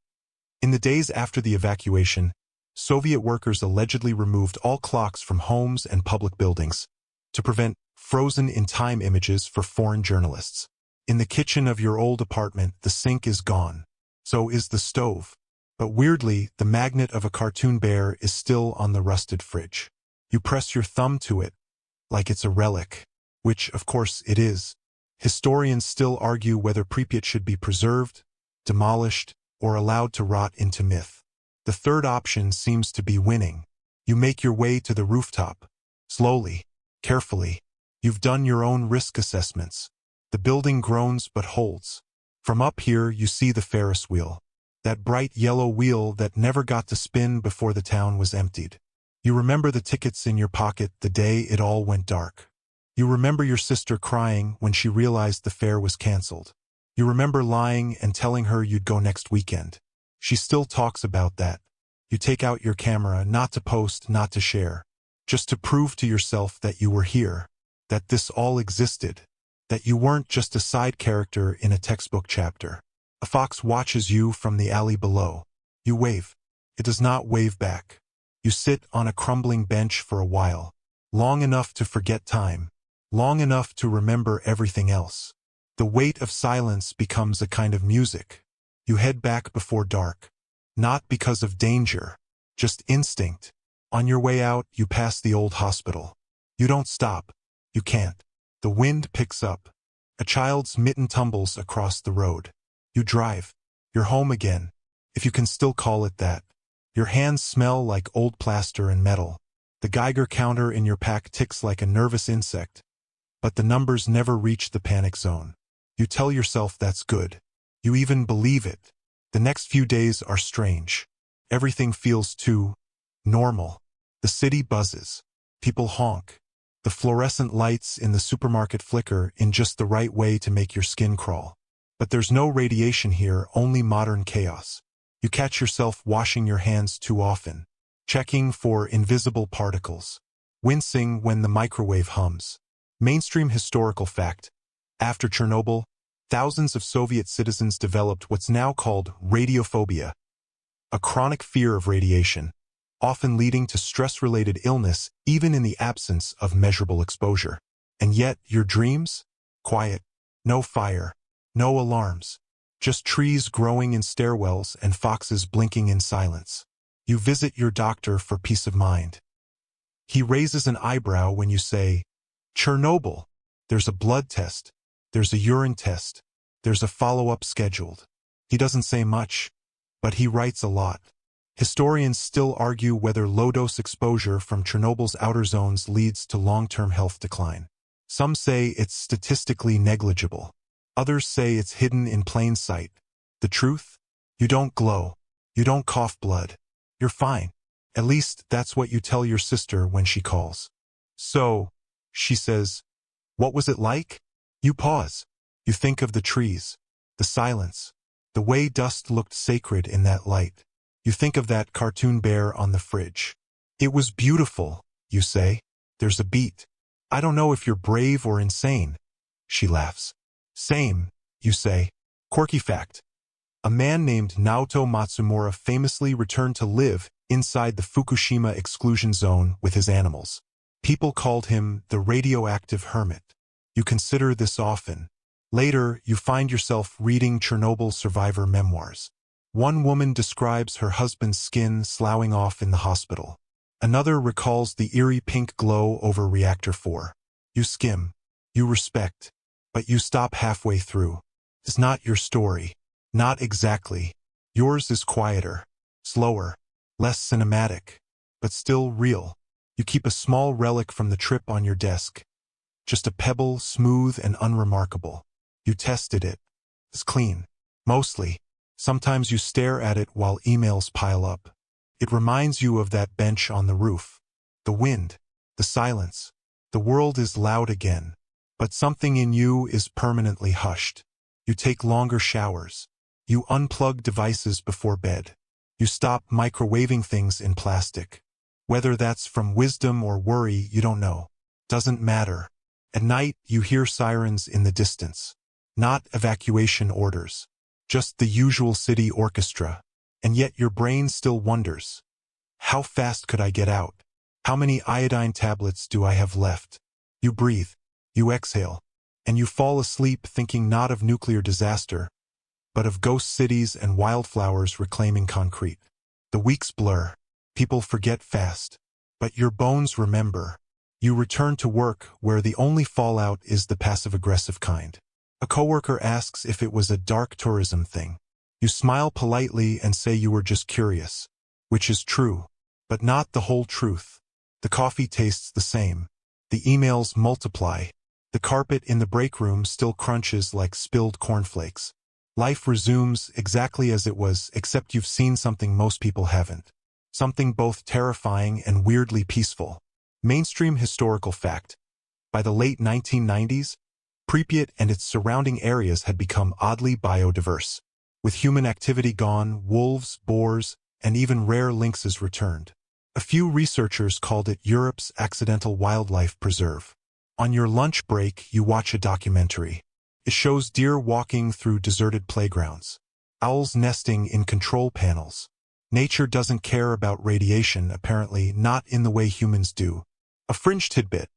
In the days after the evacuation, Soviet workers allegedly removed all clocks from homes and public buildings to prevent frozen-in-time images for foreign journalists. In the kitchen of your old apartment, the sink is gone. So is the stove. But weirdly, the magnet of a cartoon bear is still on the rusted fridge. You press your thumb to it, like it's a relic, which, of course, it is. Historians still argue whether Pripyat should be preserved, demolished, or allowed to rot into myth. The third option seems to be winning. You make your way to the rooftop. Slowly, carefully. You've done your own risk assessments. The building groans but holds. From up here you see the Ferris wheel. That bright yellow wheel that never got to spin before the town was emptied. You remember the tickets in your pocket the day it all went dark. You remember your sister crying when she realized the fair was canceled. You remember lying and telling her you'd go next weekend. She still talks about that. You take out your camera, not to post, not to share, just to prove to yourself that you were here, that this all existed, that you weren't just a side character in a textbook chapter. A fox watches you from the alley below. You wave. It does not wave back. You sit on a crumbling bench for a while, long enough to forget time, long enough to remember everything else. The weight of silence becomes a kind of music. You head back before dark. Not because of danger, just instinct. On your way out, you pass the old hospital. You don't stop. You can't. The wind picks up. A child's mitten tumbles across the road. You drive. You're home again, if you can still call it that. Your hands smell like old plaster and metal. The Geiger counter in your pack ticks like a nervous insect. But the numbers never reach the panic zone. You tell yourself that's good. You even believe it. The next few days are strange. Everything feels too normal. The city buzzes. People honk. The fluorescent lights in the supermarket flicker in just the right way to make your skin crawl. But there's no radiation here, only modern chaos. You catch yourself washing your hands too often, checking for invisible particles, wincing when the microwave hums. Mainstream historical fact. After Chernobyl, thousands of Soviet citizens developed what's now called radiophobia, a chronic fear of radiation, often leading to stress-related illness even in the absence of measurable exposure. And yet, your dreams? Quiet. No fire. No alarms. Just trees growing in stairwells and foxes blinking in silence. You visit your doctor for peace of mind. He raises an eyebrow when you say, "Chernobyl." There's a blood test. There's a urine test. There's a follow-up scheduled. He doesn't say much, but he writes a lot. Historians still argue whether low-dose exposure from Chernobyl's outer zones leads to long-term health decline. Some say it's statistically negligible. Others say it's hidden in plain sight. The truth? You don't glow. You don't cough blood. You're fine. At least that's what you tell your sister when she calls. "So," she says, "what was it like?" You pause. You think of the trees, the silence, the way dust looked sacred in that light. You think of that cartoon bear on the fridge. "It was beautiful," you say. There's a beat. "I don't know if you're brave or insane." She laughs. "Same," you say. Quirky fact. A man named Naoto Matsumura famously returned to live inside the Fukushima exclusion zone with his animals. People called him the radioactive hermit. You consider this often. Later, you find yourself reading Chernobyl survivor memoirs. One woman describes her husband's skin sloughing off in the hospital. Another recalls the eerie pink glow over Reactor 4. You skim. You respect. But you stop halfway through. It's not your story. Not exactly. Yours is quieter, slower, less cinematic, but still real. You keep a small relic from the trip on your desk. Just a pebble, smooth and unremarkable. You tested it. It's clean. Mostly. Sometimes you stare at it while emails pile up. It reminds you of that bench on the roof. The wind. The silence. The world is loud again. But something in you is permanently hushed. You take longer showers. You unplug devices before bed. You stop microwaving things in plastic. Whether that's from wisdom or worry, you don't know. Doesn't matter. At night, you hear sirens in the distance. Not evacuation orders. Just the usual city orchestra. And yet your brain still wonders. How fast could I get out? How many iodine tablets do I have left? You breathe. You exhale. And you fall asleep thinking not of nuclear disaster, but of ghost cities and wildflowers reclaiming concrete. The weeks blur. People forget fast. But your bones remember. You return to work where the only fallout is the passive-aggressive kind. A coworker asks if it was a dark tourism thing. You smile politely and say you were just curious. Which is true. But not the whole truth. The coffee tastes the same. The emails multiply. The carpet in the break room still crunches like spilled cornflakes. Life resumes exactly as it was, except you've seen something most people haven't. Something both terrifying and weirdly peaceful. Mainstream historical fact. By the late 1990s, Pripyat and its surrounding areas had become oddly biodiverse. With human activity gone, wolves, boars, and even rare lynxes returned. A few researchers called it Europe's accidental wildlife preserve. On your lunch break, you watch a documentary. It shows deer walking through deserted playgrounds. Owls nesting in control panels. Nature doesn't care about radiation, apparently not in the way humans do. A fringe tidbit.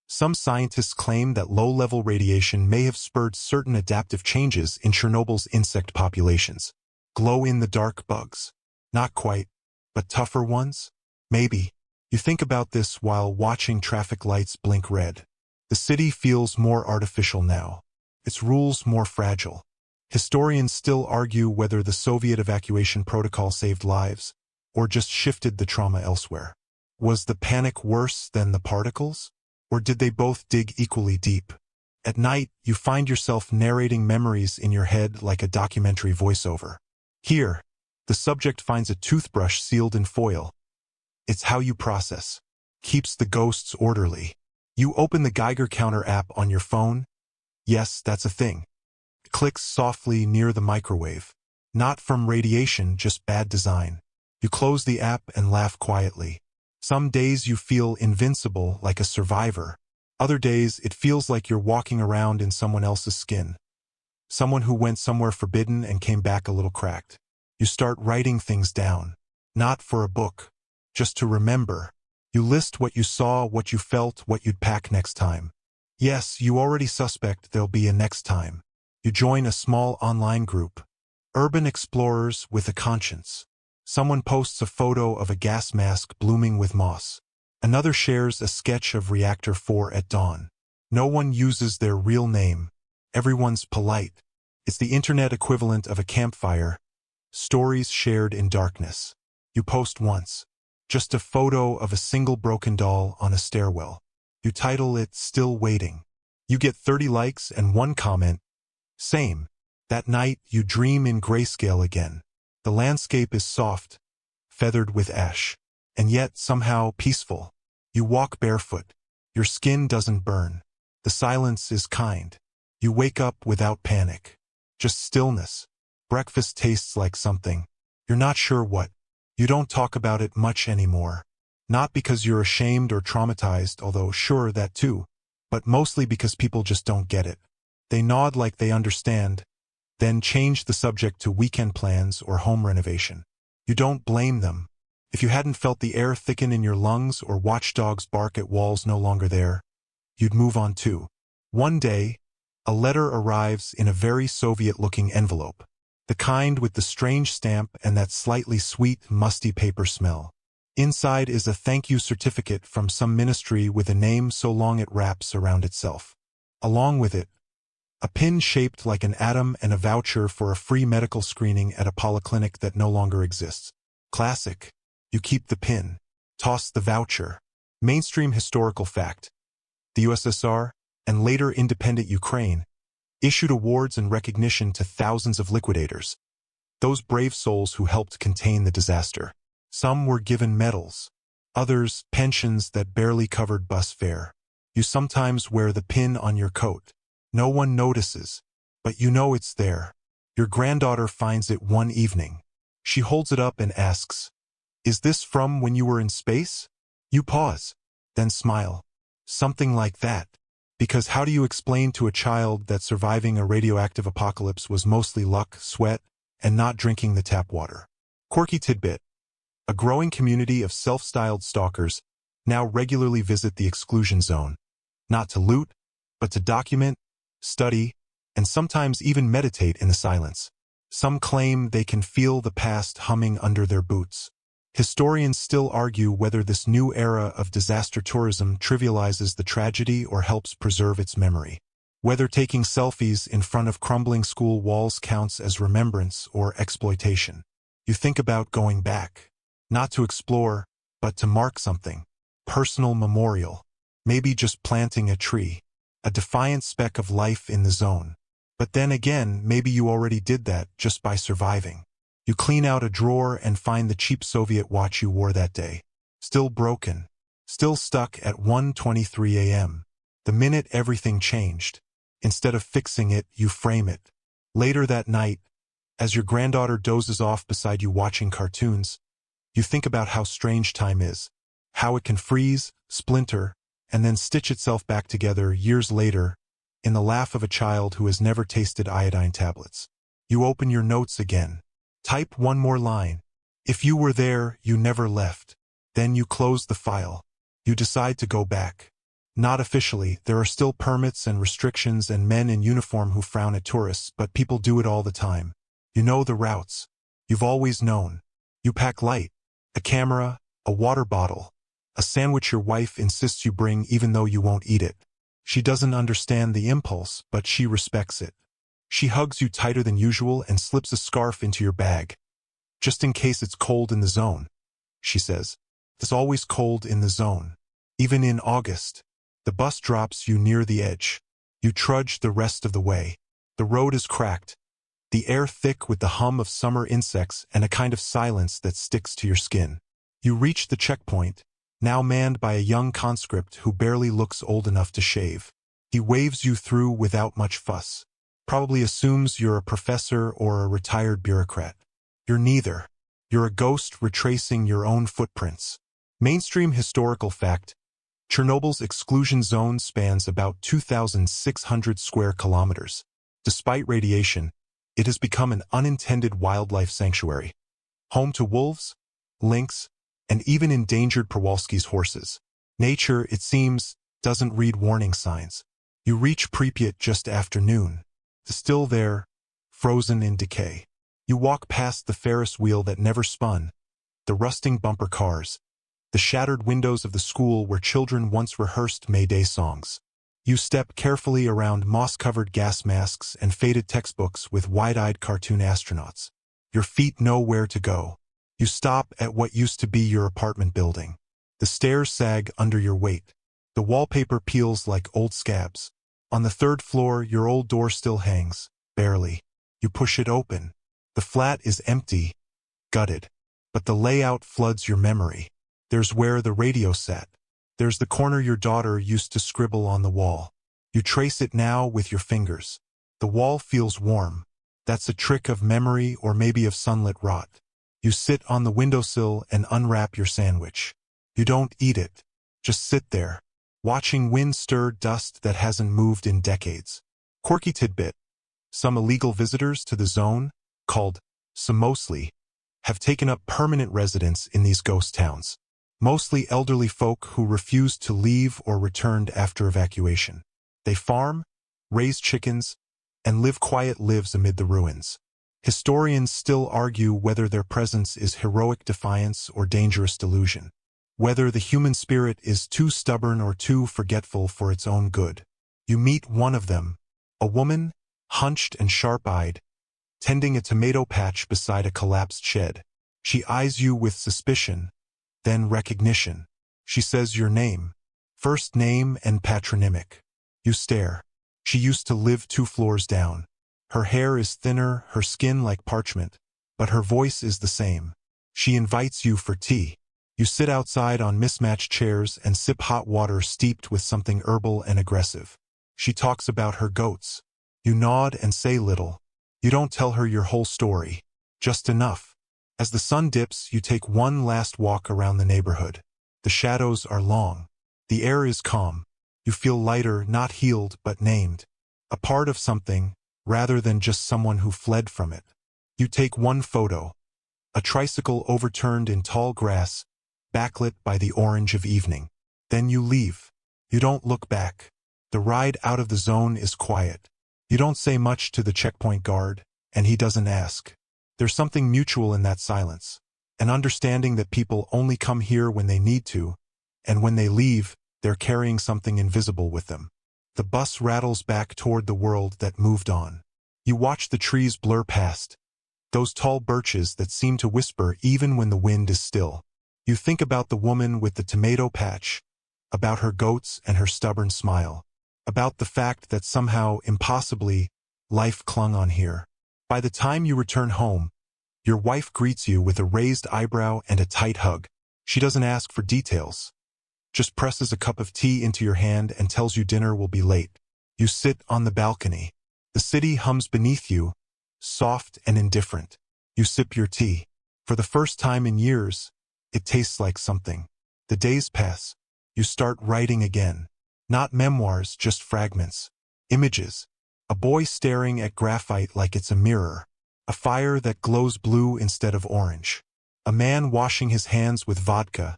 Some scientists claim that low-level radiation may have spurred certain adaptive changes in Chernobyl's insect populations. Glow-in-the-dark bugs. Not quite, but tougher ones? Maybe. You think about this while watching traffic lights blink red. The city feels more artificial now. Its rules more fragile. Historians still argue whether the Soviet evacuation protocol saved lives, or just shifted the trauma elsewhere. Was the panic worse than the particles? Or did they both dig equally deep? At night, you find yourself narrating memories in your head like a documentary voiceover. Here, the subject finds a toothbrush sealed in foil. It's how you process. Keeps the ghosts orderly. You open the Geiger counter app on your phone. Yes, that's a thing. It clicks softly near the microwave. Not from radiation, just bad design. You close the app and laugh quietly. Some days you feel invincible, like a survivor. Other days it feels like you're walking around in someone else's skin. Someone who went somewhere forbidden and came back a little cracked. You start writing things down. Not for a book. Just to remember. You list what you saw, what you felt, what you'd pack next time. Yes, you already suspect there'll be a next time. You join a small online group. Urban explorers with a conscience. Someone posts a photo of a gas mask blooming with moss. Another shares a sketch of Reactor 4 at dawn. No one uses their real name. Everyone's polite. It's the internet equivalent of a campfire. Stories shared in darkness. You post once. Just a photo of a single broken doll on a stairwell. You title it Still Waiting. You get 30 likes and one comment. Same. That night, you dream in grayscale again. The landscape is soft, feathered with ash, and yet somehow peaceful. You walk barefoot. Your skin doesn't burn. The silence is kind. You wake up without panic. Just stillness. Breakfast tastes like something. You're not sure what. You don't talk about it much anymore. Not because you're ashamed or traumatized, although sure that too, but mostly because people just don't get it. They nod like they understand, then change the subject to weekend plans or home renovation. You don't blame them. If you hadn't felt the air thicken in your lungs or watchdogs bark at walls no longer there, you'd move on too. One day, a letter arrives in a very Soviet-looking envelope, the kind with the strange stamp and that slightly sweet, musty paper smell. Inside is a thank you certificate from some ministry with a name so long it wraps around itself. Along with it, a pin shaped like an atom and a voucher for a free medical screening at a polyclinic that no longer exists. Classic. You keep the pin. Toss the voucher. Mainstream historical fact. The USSR, and later independent Ukraine, issued awards and recognition to thousands of liquidators, those brave souls who helped contain the disaster. Some were given medals, others pensions that barely covered bus fare. You sometimes wear the pin on your coat. No one notices, but you know it's there. Your granddaughter finds it one evening. She holds it up and asks, "Is this from when you were in space?" You pause, then smile. Something like that. Because how do you explain to a child that surviving a radioactive apocalypse was mostly luck, sweat, and not drinking the tap water? Quirky tidbit. A growing community of self-styled stalkers now regularly visit the exclusion zone, not to loot, but to document, study, and sometimes even meditate in the silence. Some claim they can feel the past humming under their boots. Historians still argue whether this new era of disaster tourism trivializes the tragedy or helps preserve its memory. Whether taking selfies in front of crumbling school walls counts as remembrance or exploitation. You think about going back. Not to explore, but to mark something. Personal memorial. Maybe just planting a tree. A defiant speck of life in the zone. But then again, maybe you already did that just by surviving. You clean out a drawer and find the cheap Soviet watch you wore that day. Still broken. Still stuck at 1:23 a.m. The minute everything changed. Instead of fixing it, you frame it. Later that night, as your granddaughter dozes off beside you watching cartoons, you think about how strange time is, how it can freeze, splinter, and then stitch itself back together years later in the laugh of a child who has never tasted iodine tablets. You open your notes again. Type one more line. If you were there, you never left. Then you close the file. You decide to go back. Not officially, there are still permits and restrictions and men in uniform who frown at tourists, but people do it all the time. You know the routes. You've always known. You pack light. A camera, a water bottle, a sandwich your wife insists you bring even though you won't eat it. She doesn't understand the impulse, but she respects it. She hugs you tighter than usual and slips a scarf into your bag. Just in case it's cold in the zone, she says. It's always cold in the zone. Even in August. The bus drops you near the edge. You trudge the rest of the way. The road is cracked. The air thick with the hum of summer insects and a kind of silence that sticks to your skin. You reach the checkpoint, now manned by a young conscript who barely looks old enough to shave. He waves you through without much fuss. Probably assumes you're a professor or a retired bureaucrat. You're neither. You're a ghost retracing your own footprints. Mainstream historical fact. Chernobyl's exclusion zone spans about 2,600 square kilometers. Despite radiation, it has become an unintended wildlife sanctuary. Home to wolves, lynx, and even endangered Przewalski's horses. Nature, it seems, doesn't read warning signs. You reach Pripyat just after noon. Still there, frozen in decay. You walk past the Ferris wheel that never spun, the rusting bumper cars, the shattered windows of the school where children once rehearsed May Day songs. You step carefully around moss-covered gas masks and faded textbooks with wide-eyed cartoon astronauts. Your feet know where to go. You stop at what used to be your apartment building. The stairs sag under your weight. The wallpaper peels like old scabs. On the third floor, your old door still hangs, barely. You push it open. The flat is empty, gutted. But the layout floods your memory. There's where the radio sat. There's the corner your daughter used to scribble on the wall. You trace it now with your fingers. The wall feels warm. That's a trick of memory or maybe of sunlit rot. You sit on the windowsill and unwrap your sandwich. You don't eat it. Just sit there, watching wind stir dust that hasn't moved in decades. Quirky tidbit. Some illegal visitors to the zone, called samosli, have taken up permanent residence in these ghost towns. Mostly elderly folk who refused to leave or returned after evacuation. They farm, raise chickens, and live quiet lives amid the ruins. Historians still argue whether their presence is heroic defiance or dangerous delusion, whether the human spirit is too stubborn or too forgetful for its own good. You meet one of them, a woman, hunched and sharp-eyed, tending a tomato patch beside a collapsed shed. She eyes you with suspicion, then recognition. She says your name, first name and patronymic. You stare. She used to live 2 floors down. Her hair is thinner, her skin like parchment, but her voice is the same. She invites you for tea. You sit outside on mismatched chairs and sip hot water steeped with something herbal and aggressive. She talks about her goats. You nod and say little. You don't tell her your whole story, just enough. As the sun dips, you take one last walk around the neighborhood. The shadows are long. The air is calm. You feel lighter, not healed, but named. A part of something, rather than just someone who fled from it. You take one photo. A tricycle overturned in tall grass, backlit by the orange of evening. Then you leave. You don't look back. The ride out of the zone is quiet. You don't say much to the checkpoint guard, and he doesn't ask. There's something mutual in that silence, an understanding that people only come here when they need to, and when they leave, they're carrying something invisible with them. The bus rattles back toward the world that moved on. You watch the trees blur past, those tall birches that seem to whisper even when the wind is still. You think about the woman with the tomato patch, about her goats and her stubborn smile, about the fact that somehow, impossibly, life clung on here. By the time you return home, your wife greets you with a raised eyebrow and a tight hug. She doesn't ask for details, just presses a cup of tea into your hand and tells you dinner will be late. You sit on the balcony. The city hums beneath you, soft and indifferent. You sip your tea. For the first time in years, it tastes like something. The days pass. You start writing again. Not memoirs, just fragments. Images. A boy staring at graphite like it's a mirror. A fire that glows blue instead of orange. A man washing his hands with vodka,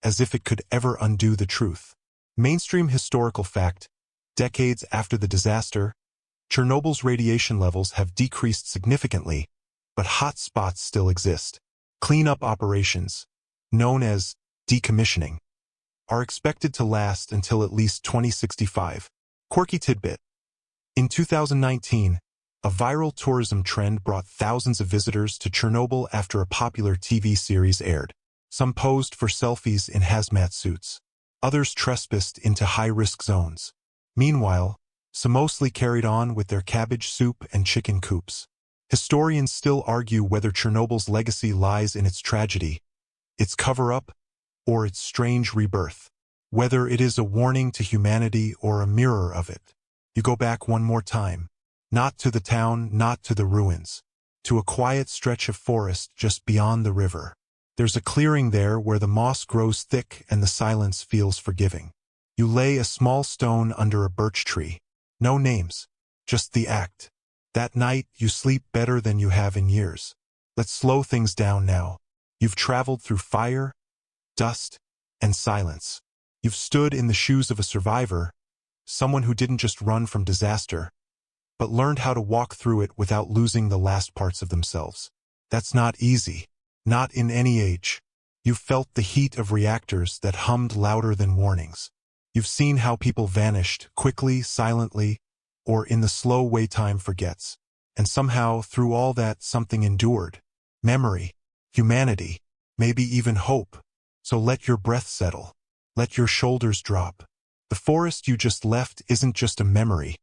as if it could ever undo the truth. Mainstream historical fact: decades after the disaster, Chernobyl's radiation levels have decreased significantly, but hot spots still exist. Cleanup operations, known as decommissioning, are expected to last until at least 2065. Quirky tidbit. In 2019, a viral tourism trend brought thousands of visitors to Chernobyl after a popular TV series aired. Some posed for selfies in hazmat suits. Others trespassed into high-risk zones. Meanwhile, some mostly carried on with their cabbage soup and chicken coops. Historians still argue whether Chernobyl's legacy lies in its tragedy, its cover-up, or its strange rebirth. Whether it is a warning to humanity or a mirror of it. You go back one more time. Not to the town, not to the ruins. To a quiet stretch of forest just beyond the river. There's a clearing there where the moss grows thick and the silence feels forgiving. You lay a small stone under a birch tree. No names, just the act. That night, you sleep better than you have in years. Let's slow things down now. You've traveled through fire, dust, and silence. You've stood in the shoes of a survivor, someone who didn't just run from disaster, but learned how to walk through it without losing the last parts of themselves. That's not easy. Not in any age. You've felt the heat of reactors that hummed louder than warnings. You've seen how people vanished, quickly, silently, or in the slow way time forgets. And somehow, through all that, something endured. Memory, humanity, maybe even hope. So let your breath settle. Let your shoulders drop. The forest you just left isn't just a memory.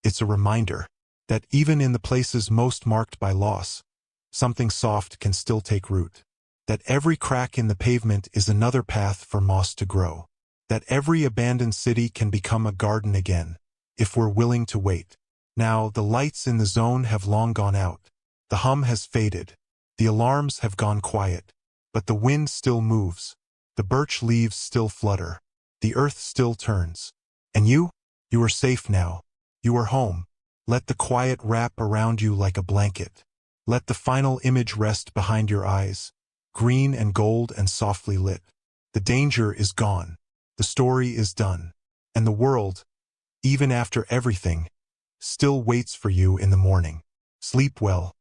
It's a reminder that even in the places most marked by loss, something soft can still take root. That every crack in the pavement is another path for moss to grow. That every abandoned city can become a garden again, if we're willing to wait. Now, the lights in the zone have long gone out. The hum has faded. The alarms have gone quiet. But the wind still moves. The birch leaves still flutter. The earth still turns. And you? You are safe now. You are home. Let the quiet wrap around you like a blanket. Let the final image rest behind your eyes, green and gold and softly lit. The danger is gone. The story is done. And the world, even after everything, still waits for you in the morning. Sleep well,